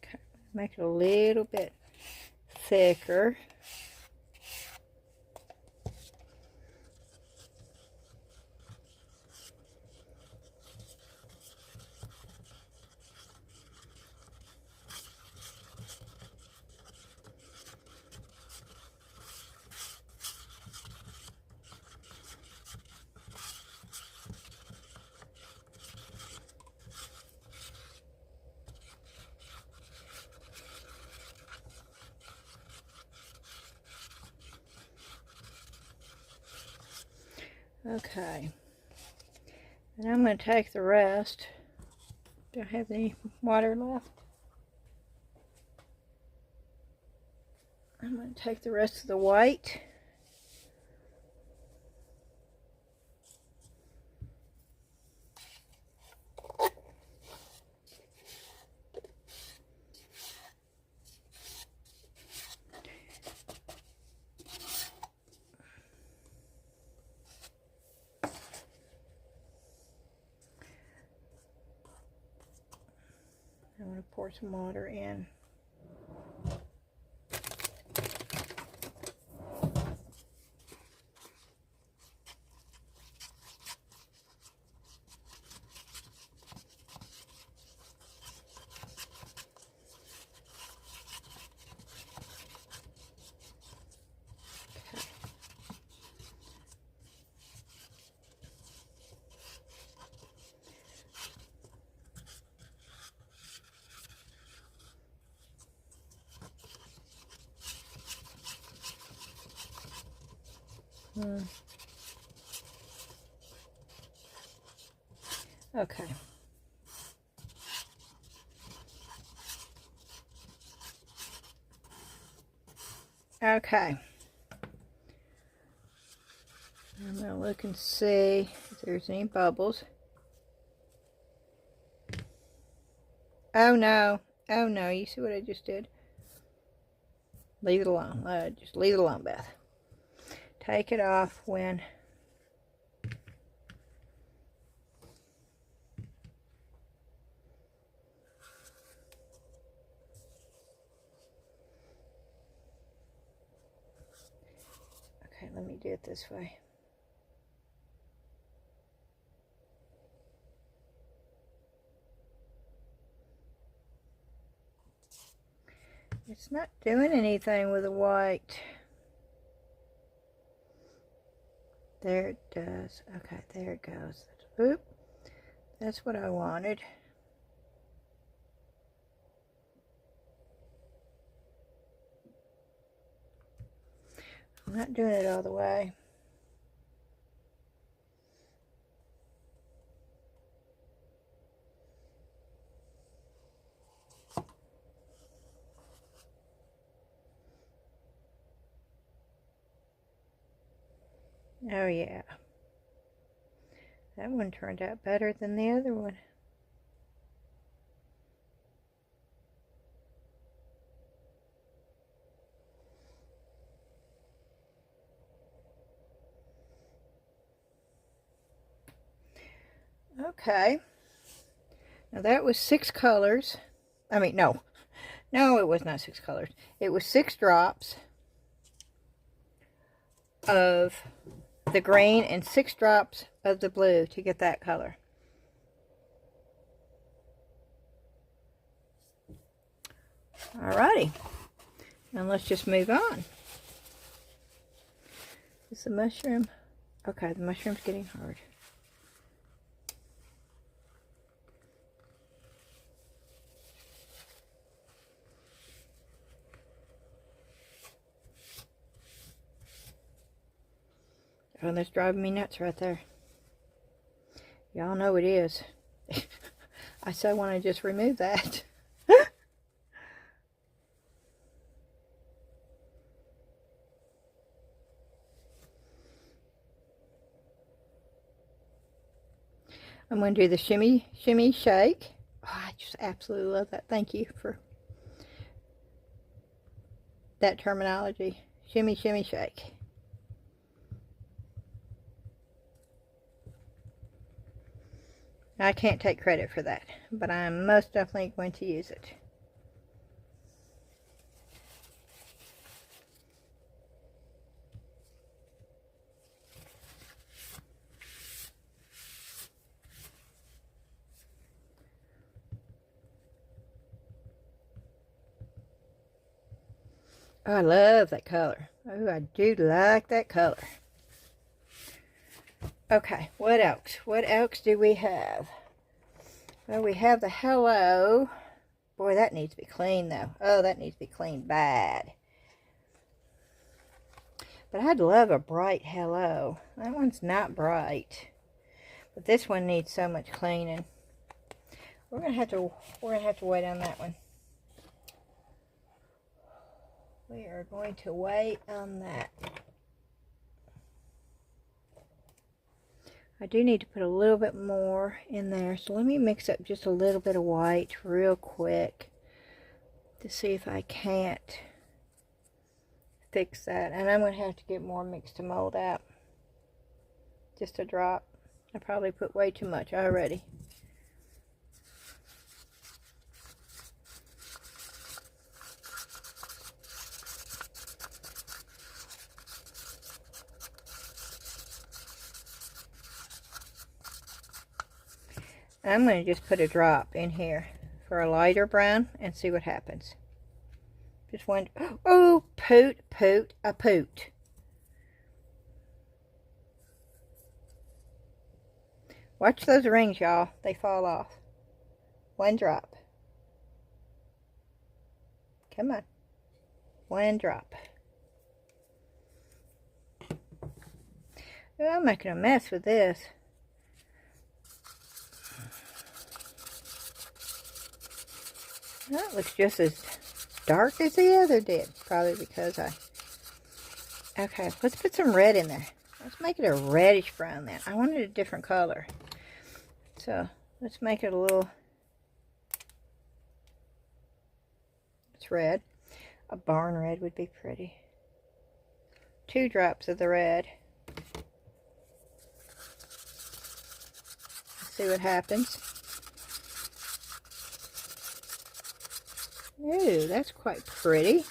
[SPEAKER 1] Okay, make it a little bit thicker. Okay, and I'm going to take the rest. Do I have any water left? I'm going to take the rest of the white. I'm going to pour some water in. Okay. Okay. I'm going to look and see if there's any bubbles. Oh no. Oh no. You see what I just did? Leave it alone. Just leave it alone, Beth. Take it off when... Okay, let me do it this way. It's not doing anything with the white. There it does. Okay, there it goes. Oop. That's what I wanted. I'm not doing it all the way. Oh yeah. That one turned out better than the other one. Okay. Now that was 6 colors. I mean, no. No, it was not 6 colors. It was 6 drops of the green and 6 drops of the blue to get that color. Alrighty. Now let's just move on. Is the mushroom? Okay, the mushroom's getting hard. Oh, that's driving me nuts right there. Y'all know it is. I so want to just remove that. I'm going to do the shimmy, shimmy, shake. Oh, I just absolutely love that. Thank you for that terminology. Shimmy, shimmy, shake. I can't take credit for that, but I'm most definitely going to use it. Oh, I love that color. Oh, I do like that color. Okay, what else? What else do we have? Well, we have the hello. Boy, that needs to be clean, though. Oh, that needs to be cleaned bad. But I'd love a bright hello. That one's not bright. But this one needs so much cleaning. We're gonna have to wait on that one. We are going to wait on that. I do need to put a little bit more in there. So let me mix up just a little bit of white real quick to see if I can't fix that. And I'm going to have to get more mix to mold out. Just a drop. I probably put way too much already. I'm going to just put a drop in here for a lighter brown and see what happens. Just one. Oh, poot, poot, a poot. Watch those rings, y'all. They fall off. One drop. Come on. One drop. Oh, I'm making a mess with this. That looks just as dark as the other did. Probably because okay, let's put some red in there. Let's make it a reddish brown then. I wanted a different color. So, let's make it a little... It's red. A barn red would be pretty. 2 drops of the red. Let's see what happens. Ooh, that's quite pretty.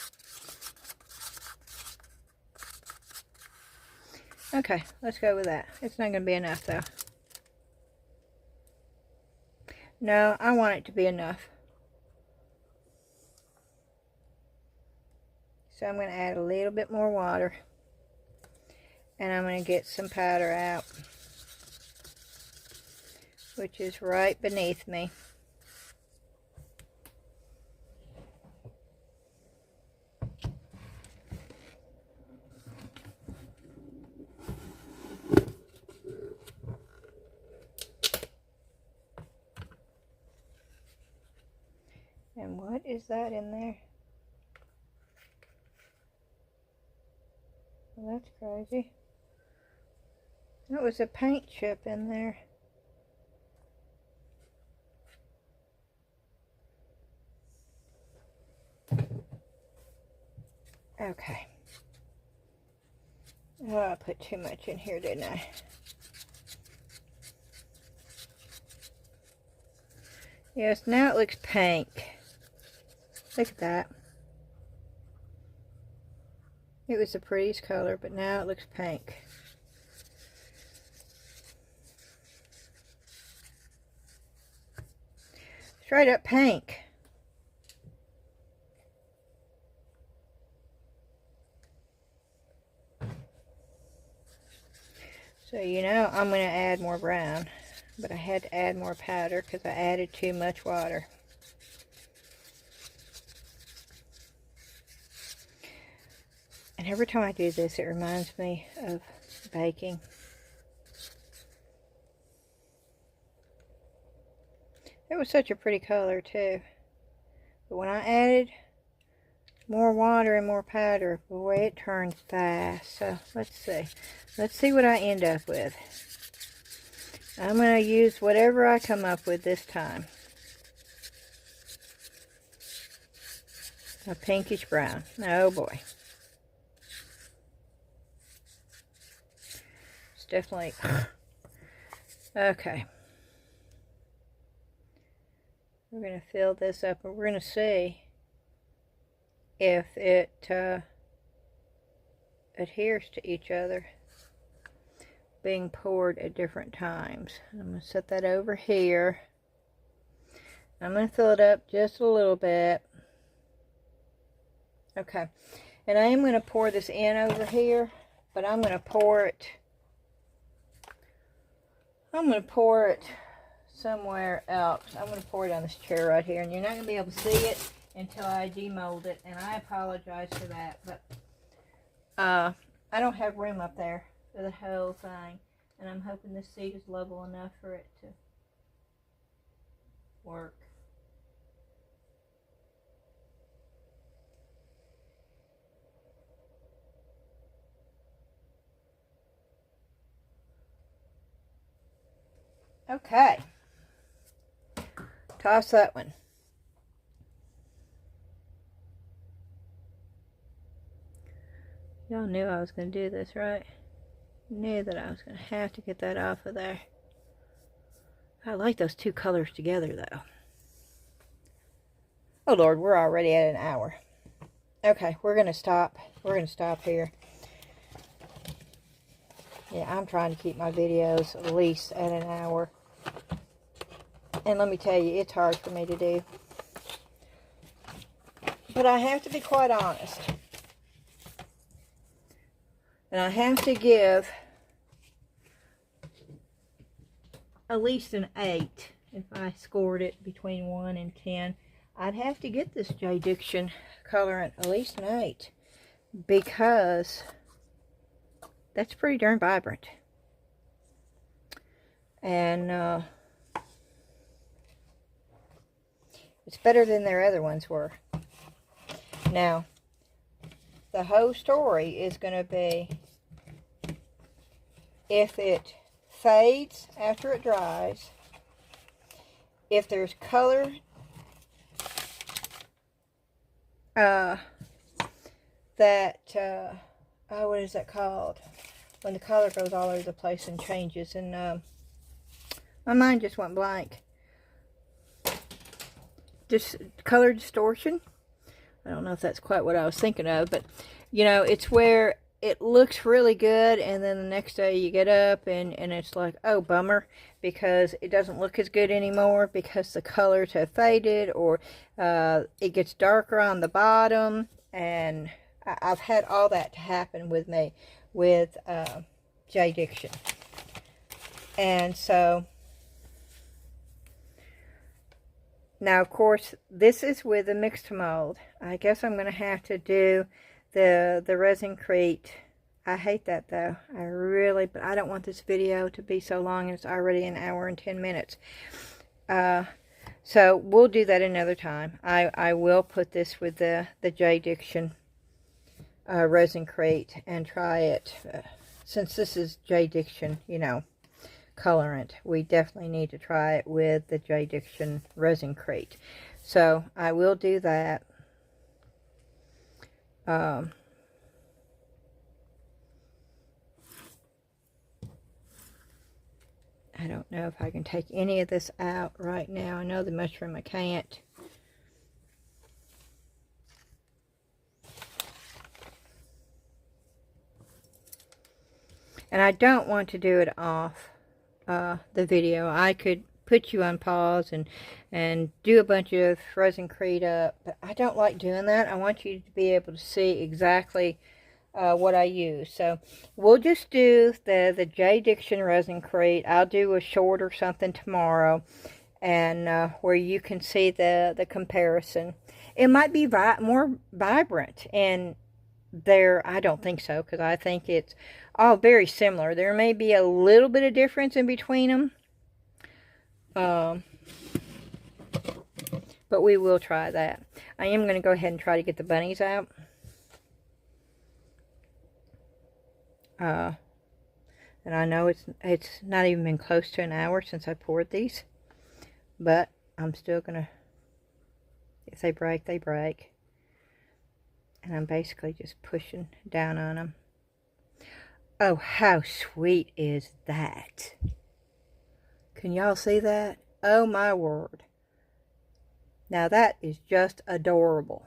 [SPEAKER 1] Okay, let's go with that. It's not going to be enough, though. No, I want it to be enough. So I'm going to add a little bit more water. And I'm going to get some powder out, which is right beneath me. And what is that in there? Well, that's crazy. That was a paint chip in there. Okay. Oh, I put too much in here, didn't I? Yes, now it looks pink. Look at that. It was the prettiest color, but now it looks pink. Straight up pink. So, you know, I'm going to add more brown. But I had to add more powder because I added too much water. And every time I do this, it reminds me of baking. It was such a pretty color too. But when I added more water and more powder, boy, it turned fast. So let's see. Let's see what I end up with. I'm going to use whatever I come up with this time. A pinkish brown. Oh boy. It's definitely... Okay. We're going to fill this up and we're going to see if it adheres to each other, being poured at different times. I'm going to set that over here. I'm going to fill it up just a little bit. Okay, and I am going to pour this in over here, but I'm going to pour it somewhere else. I'm going to pour it on this chair right here, and you're not going to be able to see it until I demold it, and I apologize for that, but I don't have room up there for the whole thing, and I'm hoping this seat is level enough for it to work. Okay, toss that one. Y'all knew I was going to do this, right? Knew that I was going to have to get that off of there. I like those two colors together, though. Oh, Lord, we're already at an hour. Okay, we're going to stop. We're going to stop here. Yeah, I'm trying to keep my videos at least at an hour. And let me tell you, it's hard for me to do. But I have to be quite honest. And I have to give at least an 8 if I scored it between 1 and 10. I'd have to get this JDiction colorant at least an 8 because that's pretty darn vibrant. And it's better than their other ones were. Now, the whole story is going to be if it fades after it dries, if there's color what is that called? When the color goes all over the place and changes. And my mind just went blank. Just color distortion. I don't know if that's quite what I was thinking of, but you know, it's where it looks really good and then the next day you get up and it's like, oh, bummer, because it doesn't look as good anymore because the colors have faded, or it gets darker on the bottom. And I've had all that to happen with me with JDiction. And so now, of course, this is with a mixed mold. I guess I'm going to have to do the resin crete. I hate that, though. But I don't want this video to be so long, and it's already an hour and 10 minutes. So we'll do that another time. I will put this with the JDiction resin crete and try it. Since this is JDiction, you know, colorant, we definitely need to try it with the JDiction resin crete. So I will do that. I don't know if I can take any of this out right now. I know the mushroom I can't. And I don't want to do it off the video. I could put you on pause and do a bunch of resin create up, but I don't like doing that. I want you to be able to see exactly what I use. So we'll just do the JDiction resin crate. I'll do a short or something tomorrow, and where you can see the comparison. It might be more vibrant, and there, I don't think so, because I think it's all very similar. There may be a little bit of difference in between them, but we will try that. I am going to go ahead and try to get the bunnies out. And I know it's not even been close to an hour since I poured these, but I'm still gonna, if they break, they break. And I'm basically just pushing down on them. Oh, how sweet is that? Can y'all see that? Oh my word. Now that is just adorable.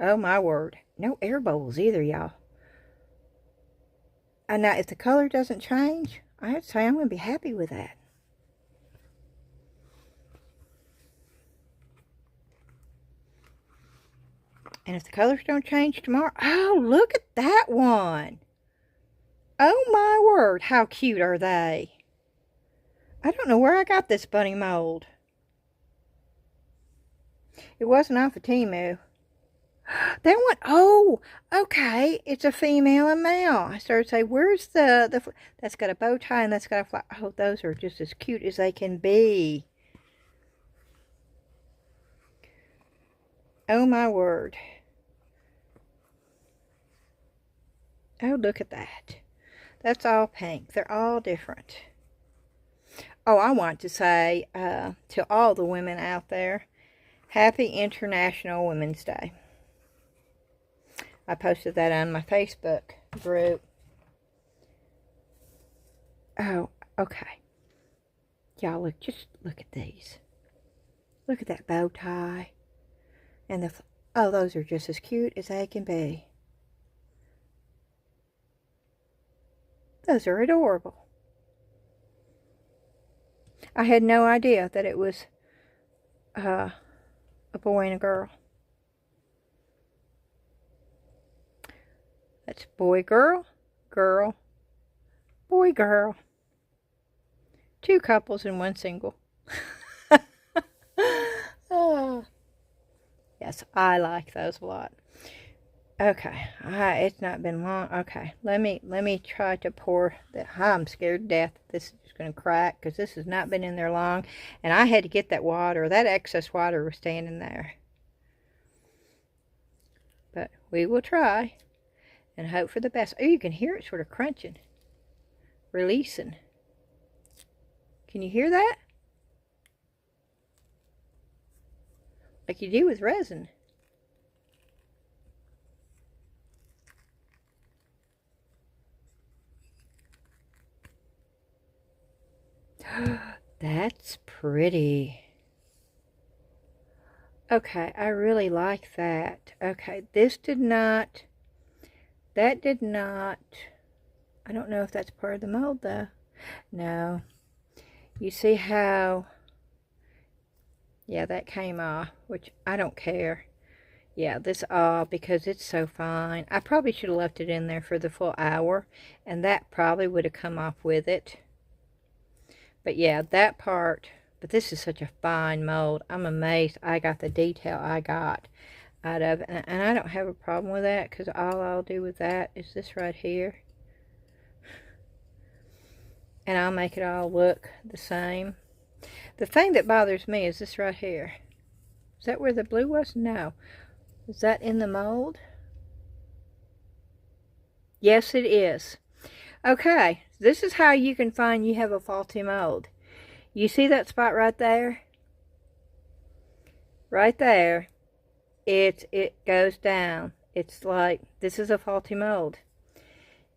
[SPEAKER 1] Oh my word. No air bubbles either, y'all. And now if the color doesn't change, I'd say I'm going to be happy with that. And if the colors don't change tomorrow, oh, look at that one. Oh my word, how cute are they? I don't know where I got this bunny mold. It wasn't off of Temu. That one, oh, okay, it's a female and male. I started to say, where's the that's got a bow tie and that's got a fly. Oh, those are just as cute as they can be. Oh my word. Oh, look at that. That's all pink. They're all different. Oh, I want to say to all the women out there, Happy International Women's Day. I posted that on my Facebook group. Oh, okay. Y'all look, just look at these. Look at that bow tie. And the, oh, those are just as cute as they can be. Those are adorable. I had no idea that it was a boy and a girl. That's boy, girl, girl, boy, girl. Two couples and one single. Oh. Yes, I like those a lot. Okay, it's not been long. Okay, let me try to pour the. I'm scared to death. This is just going to crack because this has not been in there long, and I had to get that water. That excess water was standing there. But we will try and hope for the best. Oh, you can hear it sort of crunching, releasing. Can you hear that? Like you do with resin. That's pretty. Okay, I really like that. Okay, this did not, that did not, I don't know if that's part of the mold though. No. You see how, yeah, that came off, which I don't care. Yeah, this off because it's so fine. I probably should have left it in there for the full hour, and that probably would have come off with it. But yeah, that part, but this is such a fine mold. I'm amazed I got the detail I got out of it. And I don't have a problem with that because all I'll do with that is this right here. And I'll make it all look the same. The thing that bothers me is this right here. Is that where the blue was? No. Is that in the mold? Yes, it is. Okay, this is how you can find you have a faulty mold. You see that spot right there? right there, it goes down. It's like, this is a faulty mold.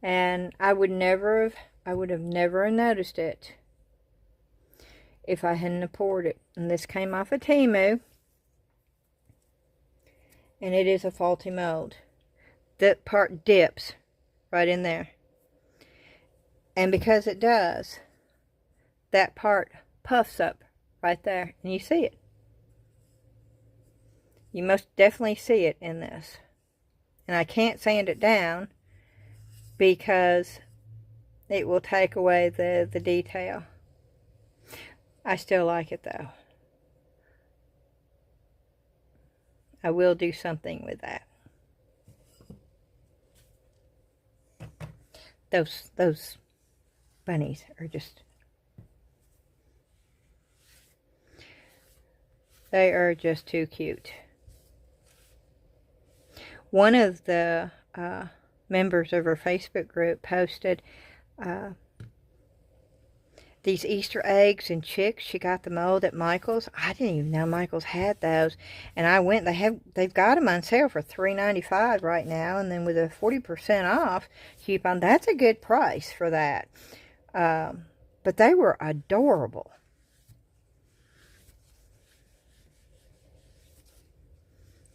[SPEAKER 1] And I would have never noticed it if I hadn't have poured it. And this came off of Temu, and it is a faulty mold. That part dips right in there. And because it does, that part puffs up right there. And you see it. You most definitely see it in this. And I can't sand it down because it will take away the detail. I still like it though. I will do something with that. Those bunnies are just, they are just too cute. One of the members of our Facebook group posted these Easter eggs and chicks. She got the mold at Michael's. I didn't even know Michael's had those. And I went, they've got them on sale for $3.95 right now. And then with a 40% off coupon, that's a good price for that. But they were adorable.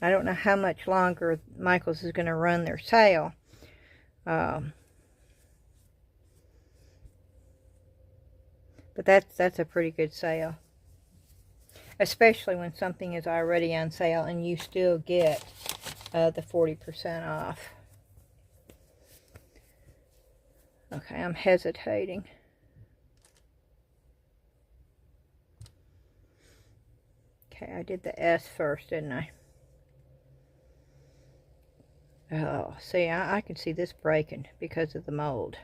[SPEAKER 1] I don't know how much longer Michael's is going to run their sale. But that's a pretty good sale. Especially when something is already on sale and you still get the 40% off. Okay, I'm hesitating. Okay, I did the S first, didn't I? Oh, see, I can see this breaking because of the mold.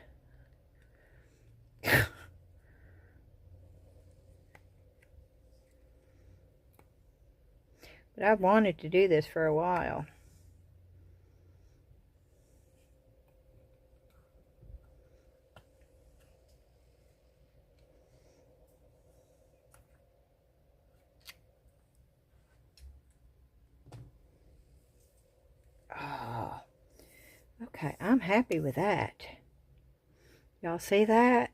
[SPEAKER 1] But I've wanted to do this for a while. Oh, okay, I'm happy with that. Y'all see that?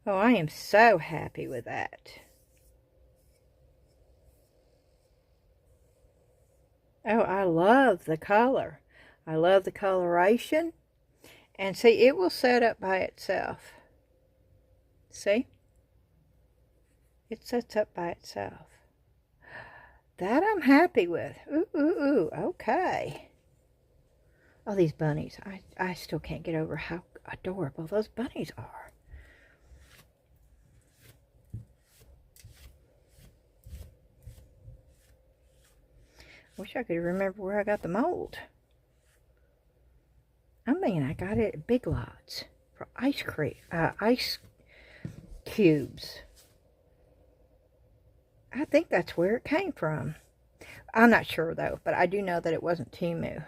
[SPEAKER 1] Oh, I am so happy with that. Oh, I love the color. I love the coloration. And see, it will set up by itself. See? It sets up by itself. That I'm happy with. Ooh, ooh, ooh. Okay. Oh, these bunnies. I still can't get over how adorable those bunnies are. Wish I could remember where I got the mold. I'm thinking I got it at Big Lots for ice cubes. I think that's where it came from. I'm not sure though, but I do know that it wasn't Temu.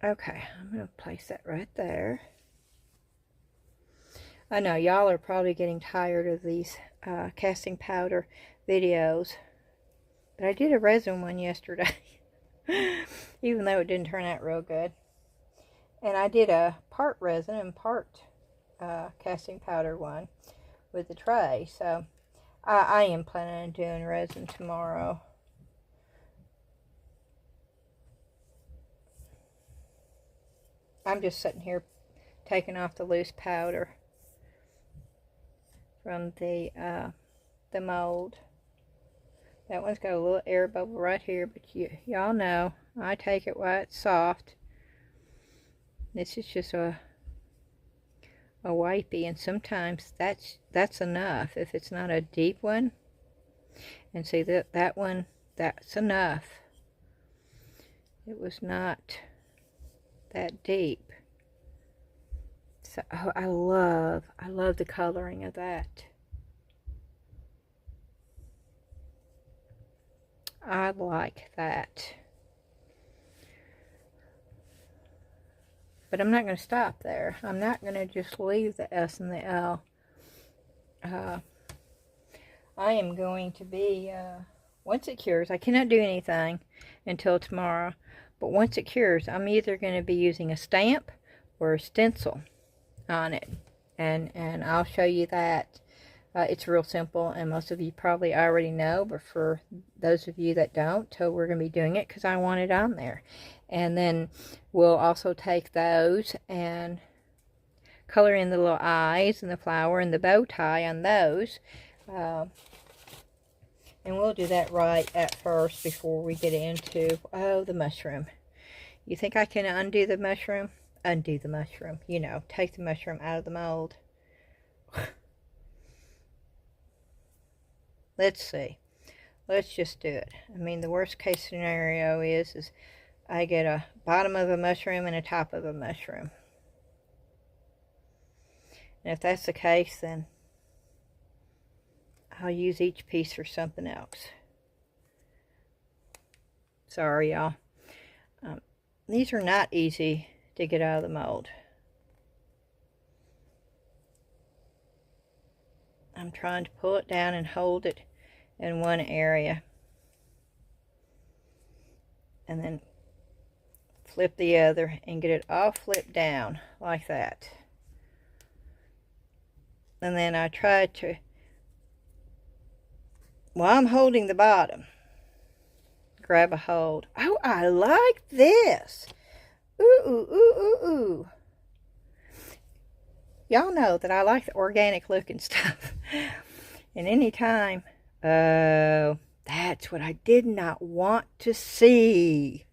[SPEAKER 1] Okay, I'm going to place that right there. I know y'all are probably getting tired of these casting powder videos. But I did a resin one yesterday. Even though it didn't turn out real good. And I did a part resin and part casting powder one with the tray. So I am planning on doing resin tomorrow. I'm just sitting here taking off the loose powder from the mold. That one's got a little air bubble right here, but y'all know I take it while it's soft. This is just a wipey, and sometimes that's enough if it's not a deep one. And see that one, that's enough. It was not that deep. So oh, I love the coloring of that. I like that. But I'm not going to stop there. I'm not going to just leave the S and the L. I am going to be once it cures, I cannot do anything until tomorrow, but once it cures, I'm either going to be using a stamp or a stencil on it, and I'll show you that. It's real simple, and most of you probably already know, but for those of you that don't, we're going to be doing it because I want it on there. And then we'll also take those and color in the little eyes and the flower and the bow tie on those. And we'll do that right at first before we get into, oh, the mushroom. You think I can undo the mushroom? Undo the mushroom. You know, take the mushroom out of the mold. Let's see. Let's just do it. I mean, the worst case scenario is I get a bottom of a mushroom and a top of a mushroom. And if that's the case, then I'll use each piece for something else. Sorry, y'all. These are not easy to get out of the mold. I'm trying to pull it down and hold it in one area. And then flip the other and get it all flipped down like that. And then I try to, while I'm holding the bottom, grab a hold. Oh, I like this. Ooh, ooh, ooh, ooh, ooh. Y'all know that I like the organic looking stuff. And anytime, oh, that's what I did not want to see.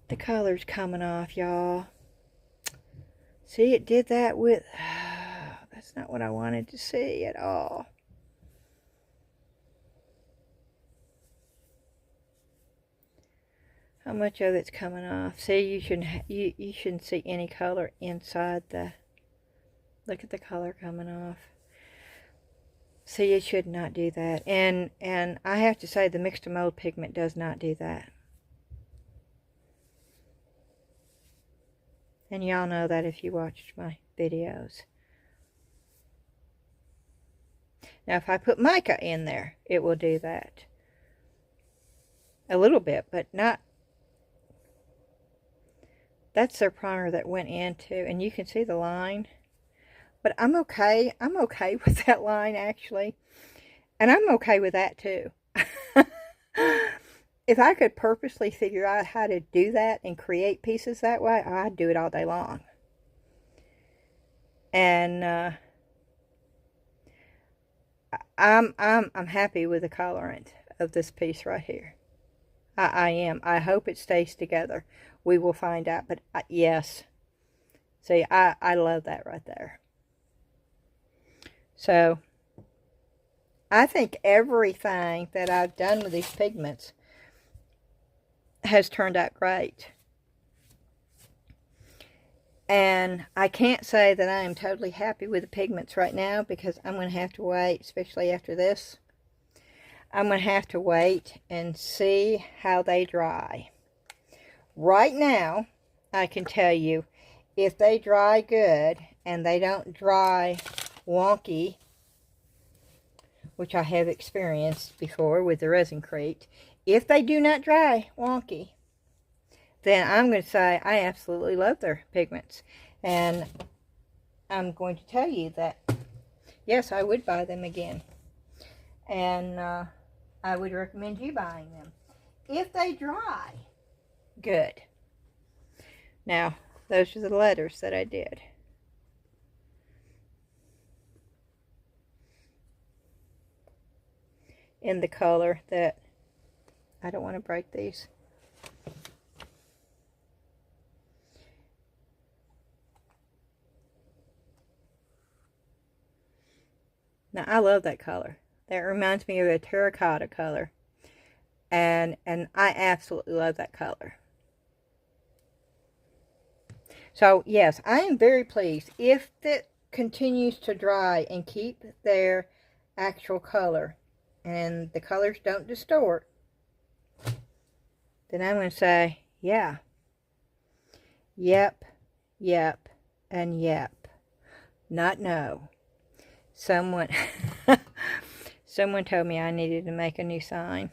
[SPEAKER 1] The color's coming off, y'all. See, it did that with, that's not what I wanted to see at all. How much of it's coming off? See, you shouldn't see any color inside the, look at the color coming off. See, you should not do that. And I have to say, the mix to mold pigment does not do that. And y'all know that if you watched my videos. Now, if I put mica in there, it will do that. A little bit, but not. That's their primer that went into, and you can see the line. But I'm okay. I'm okay with that line, actually. And I'm okay with that, too. If I could purposely figure out how to do that and create pieces that way, I'd do it all day long. And I'm happy with the colorant of this piece right here. I am. I hope it stays together. We will find out. But yes. See, I love that right there. So, I think everything that I've done with these pigments has turned out great. And I can't say that I am totally happy with the pigments right now, because I'm going to have to wait, especially after this. I'm going to have to wait and see how they dry. Right now, I can tell you, if they dry good and they don't dry wonky, which I have experienced before with the resin crate, if they do not dry wonky, then I'm going to say I absolutely love their pigments. And I'm going to tell you that, yes, I would buy them again. And I would recommend you buying them if they dry good. Now, those are the letters that I did. In the color that, I don't want to break these. Now, I love that color. That reminds me of a terracotta color. And I absolutely love that color. So, yes, I am very pleased. If it continues to dry and keep their actual color, and the colors don't distort, then I'm going to say, yeah. Yep, yep, and yep. Not no. Someone Someone told me I needed to make a new sign.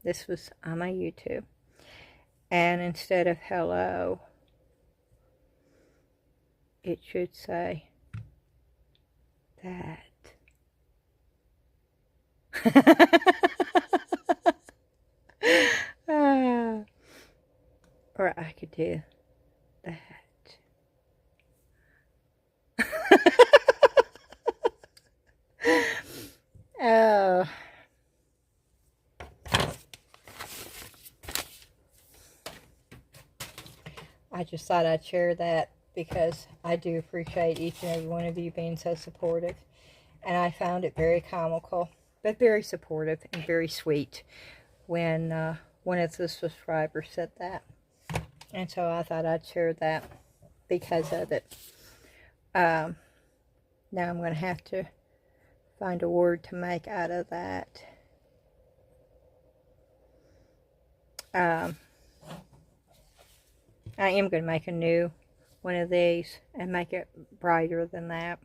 [SPEAKER 1] This was on my YouTube. And instead of hello, it should say that. Or I could do that. Oh. I just thought I'd share that because I do appreciate each and every one of you being so supportive. And I found it very comical, but very supportive and very sweet when one of the subscribers said that. And so I thought I'd share that because of it. Now I'm going to have to find a word to make out of that. I am going to make a new one of these and make it brighter than that.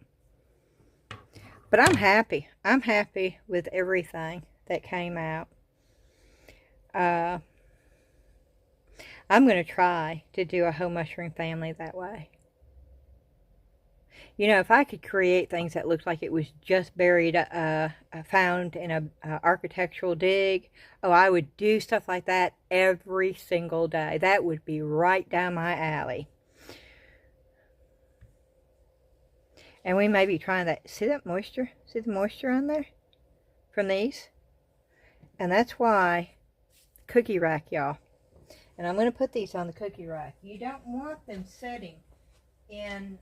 [SPEAKER 1] But I'm happy. I'm happy with everything that came out. I'm going to try to do a whole mushroom family that way. You know, if I could create things that looked like it was just buried, found in a architectural dig, oh, I would do stuff like that every single day. That would be right down my alley. And we may be trying that. See that moisture? See the moisture on there? From these? And that's why cookie rack, y'all. And I'm going to put these on the cookie rack. You don't want them sitting in...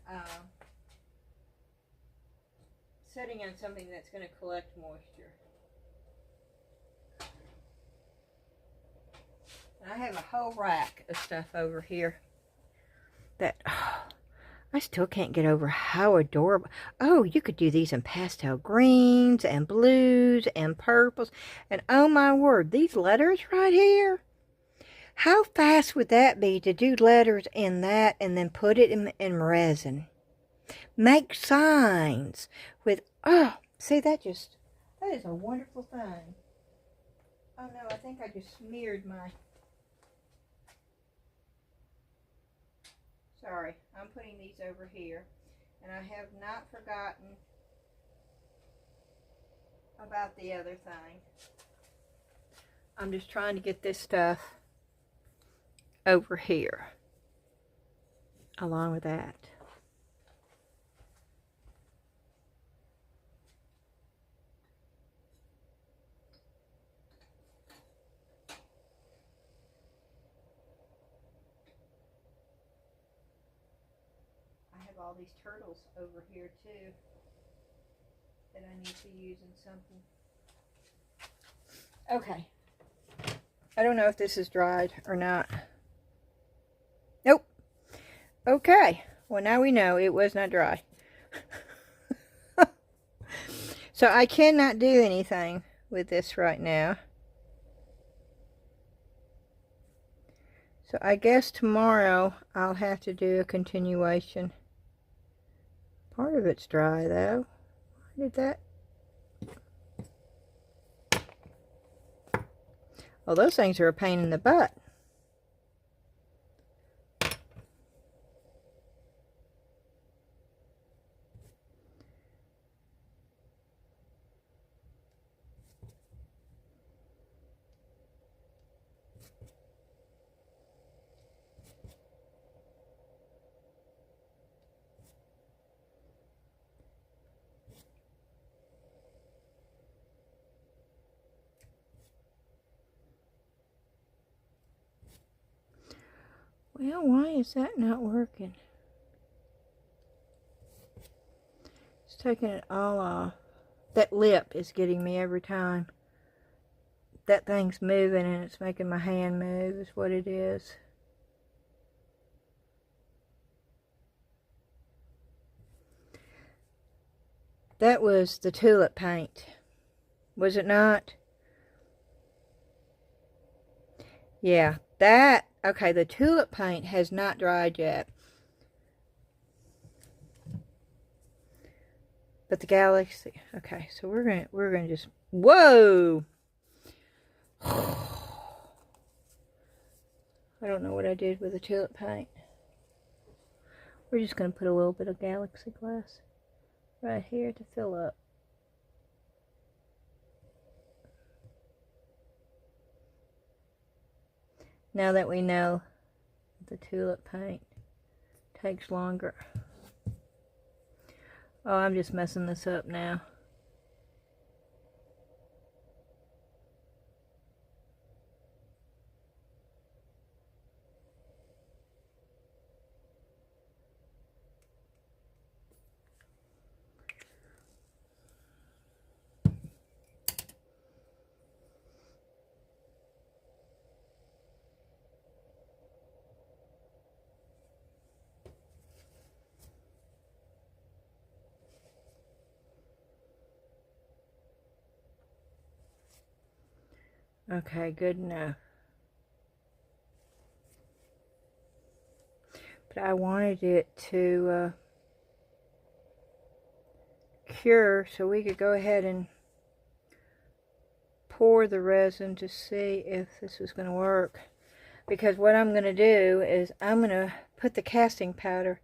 [SPEAKER 1] setting on something that's going to collect moisture. And I have a whole rack of stuff over here that I still can't get over how adorable. Oh, you could do these in pastel greens and blues and purples. And oh my word, these letters right here. How fast would that be to do letters in that and then put it in resin? Make signs with, oh, see, that is a wonderful thing. Oh no, I think I just smeared my, sorry, I'm putting these over here. And I have not forgotten about the other thing. I'm just trying to get this stuff over here along with that. All these turtles over here too that I need to use in something. Okay. I don't know if this is dried or not. Nope. Okay. Well, now we know it was not dry. So I cannot do anything with this right now. So I guess tomorrow I'll have to do a continuation. Part of it's dry though. Why did that? Well, those things are a pain in the butt. Well, why is that not working? It's taking it all off. That lip is getting me every time. That thing's moving and it's making my hand move is what it is. That was the tulip paint. Was it not? Yeah, that... Okay, the tulip paint has not dried yet. But the galaxy, okay, so we're gonna just Whoa! I don't know what I did with the tulip paint. We're just going to put a little bit of galaxy glass right here to fill up. Now that we know the tulip paint takes longer. Oh, I'm just messing this up now. Okay, good enough. But I wanted it to cure so we could go ahead and pour the resin to see if this was going to work. Because what I'm going to do is I'm going to put the casting powder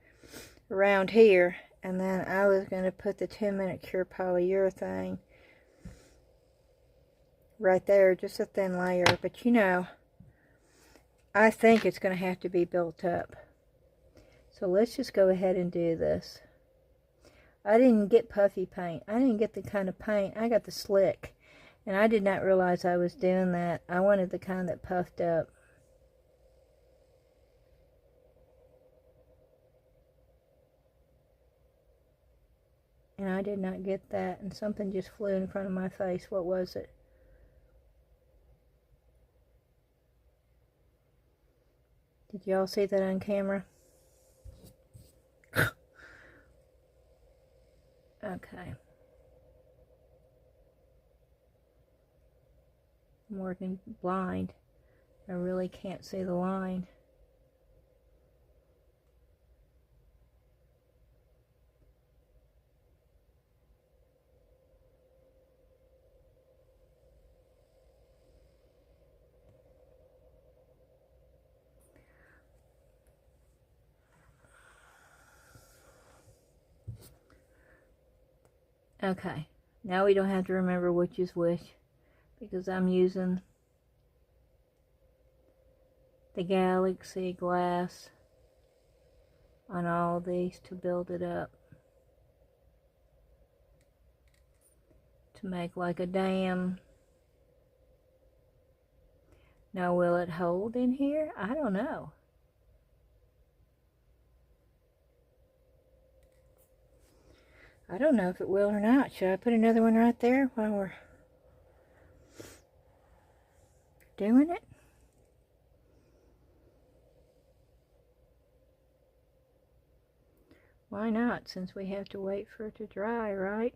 [SPEAKER 1] around here, and then I was going to put the 10-minute cure polyurethane right there, just a thin layer. But you know, I think it's going to have to be built up. So let's just go ahead and do this. I didn't get puffy paint. I didn't get the kind of paint. I got the slick. And I did not realize I was doing that. I wanted the kind that puffed up. And I did not get that. And something just flew in front of my face. What was it? Did y'all see that on camera? Okay. I'm working blind. I really can't see the line. Okay, now we don't have to remember which is which, because I'm using the galaxy glass on all these to build it up, to make like a dam. Now will it hold in here? I don't know. I don't know if it will or not. Should I put another one right there while we're doing it? Why not, since we have to wait for it to dry, right?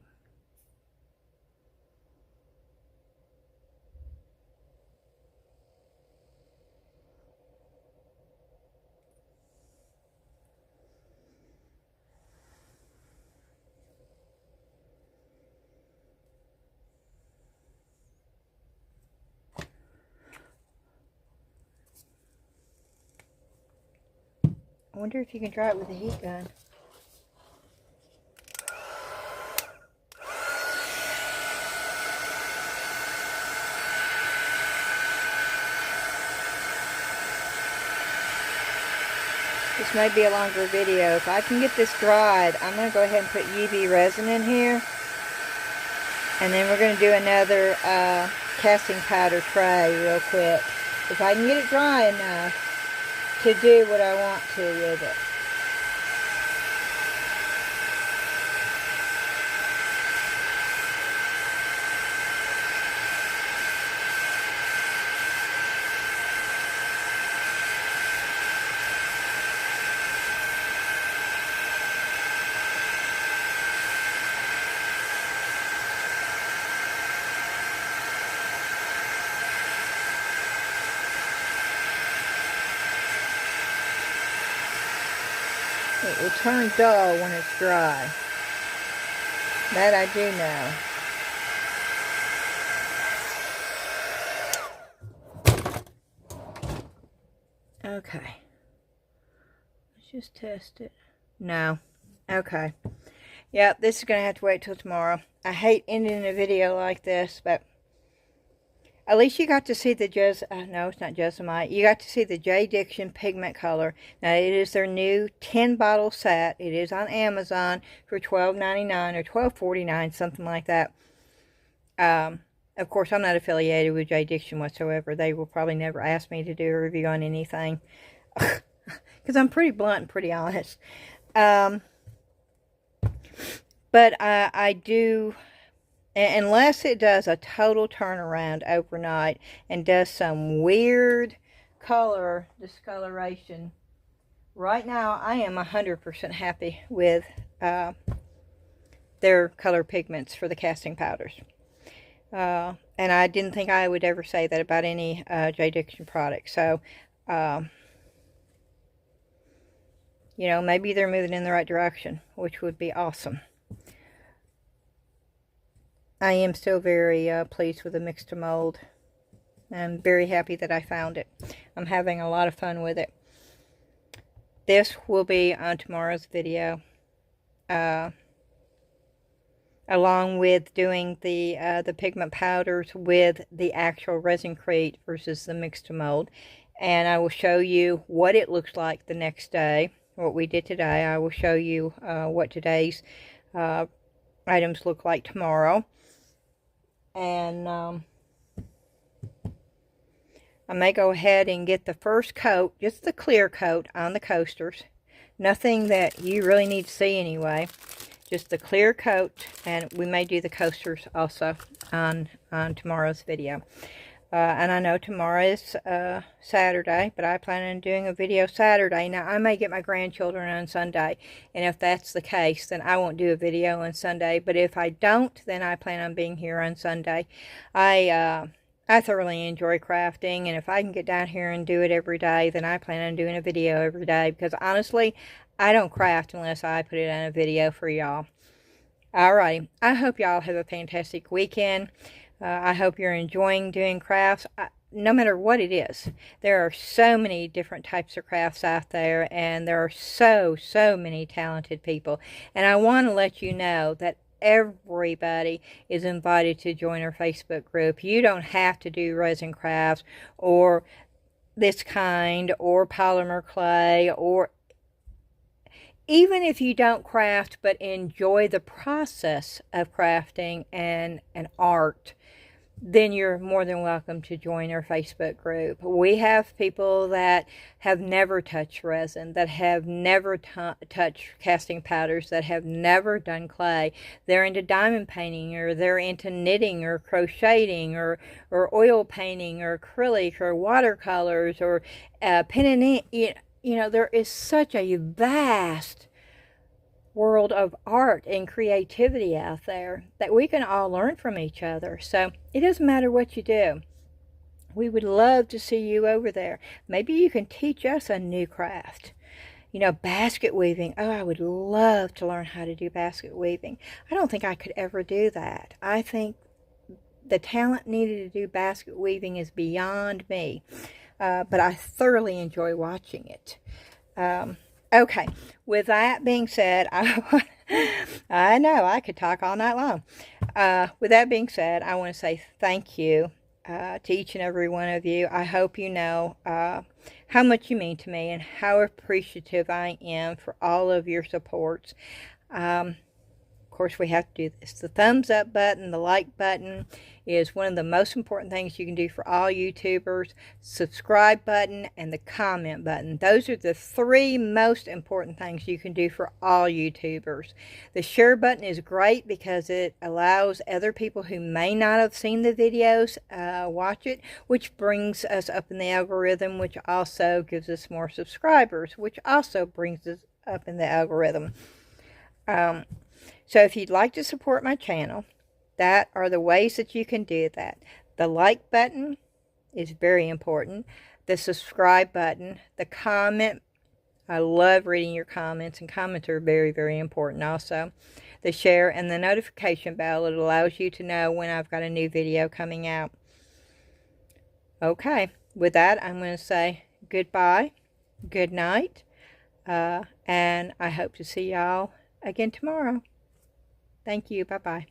[SPEAKER 1] I wonder if you can dry it with a heat gun. This may be a longer video. If I can get this dried, I'm going to go ahead and put UV resin in here. And then we're going to do another casting powder tray real quick. If I can get it dry enough to do what I want to with it. It will turn dull when it's dry. That I do know. Okay. Let's just test it. No. Okay. Yep, this is going to have to wait till tomorrow. I hate ending a video like this, but at least you got to see the no, it's not Jessamite. You got to see the JDiction pigment color. Now, it is their new 10-bottle set. It is on Amazon for $12.99 or $12.49, something like that. Of course, I'm not affiliated with JDiction whatsoever. They will probably never ask me to do a review on anything. Because I'm pretty blunt and pretty honest. But I do, unless it does a total turnaround overnight and does some weird color discoloration, right now I am 100% happy with their color pigments for the casting powders. And I didn't think I would ever say that about any JDiction product. So, you know, maybe they're moving in the right direction, which would be awesome. I am still very pleased with the mix to mold. I'm very happy that I found it. I'm having a lot of fun with it. This will be on tomorrow's video. Along with doing the pigment powders with the actual resin crate versus the mix to mold. And I will show you what it looks like the next day. What we did today. I will show you what today's items look like tomorrow. And I may go ahead and get the first coat, just the clear coat on the coasters. Nothing that you really need to see anyway. Just the clear coat, and we may do the coasters also on tomorrow's video. And I know tomorrow is Saturday, but I plan on doing a video Saturday. Now, I may get my grandchildren on Sunday, and if that's the case, then I won't do a video on Sunday. But if I don't, then I plan on being here on Sunday. I thoroughly enjoy crafting, and if I can get down here and do it every day, then I plan on doing a video every day, because honestly, I don't craft unless I put it on a video for y'all. Alrighty, I hope y'all have a fantastic weekend. I hope you're enjoying doing crafts, no matter what it is. There are so many different types of crafts out there, and there are so many talented people. And I want to let you know that everybody is invited to join our Facebook group. You don't have to do resin crafts or this kind or polymer clay, or even if you don't craft but enjoy the process of crafting and art, then you're more than welcome to join our Facebook group. We have people that have never touched resin, that have never touched casting powders, that have never done clay. They're into diamond painting, or they're into knitting, or crocheting, or oil painting, or acrylic, or watercolors, or pen and ink. You know, there is such a vast world of art and creativity out there that we can all learn from each other. So it doesn't matter what you do. We would love to see you over there. Maybe you can teach us a new craft. You know, basket weaving. Oh, I would love to learn how to do basket weaving. I don't think I could ever do that. I think the talent needed to do basket weaving is beyond me. But I thoroughly enjoy watching it. Okay, with that being said, I know I could talk all night long. With that being said, I want to say thank you to each and every one of you. I hope you know how much you mean to me and how appreciative I am for all of your supports. Of course, we have to do this. The thumbs up button, the like button is one of the most important things you can do for all YouTubers. Subscribe button and the comment button. Those are the three most important things you can do for all YouTubers. The share button is great because it allows other people who may not have seen the videos watch it, which brings us up in the algorithm, which also gives us more subscribers, which also brings us up in the algorithm. So if you'd like to support my channel, that are the ways that you can do that. The like button is very important. The subscribe button, the comment. I love reading your comments, and comments are very important also. The share and the notification bell. It allows you to know when I've got a new video coming out. Okay, with that, I'm going to say goodbye. good night, and I hope to see y'all again tomorrow. Thank you. Bye-bye.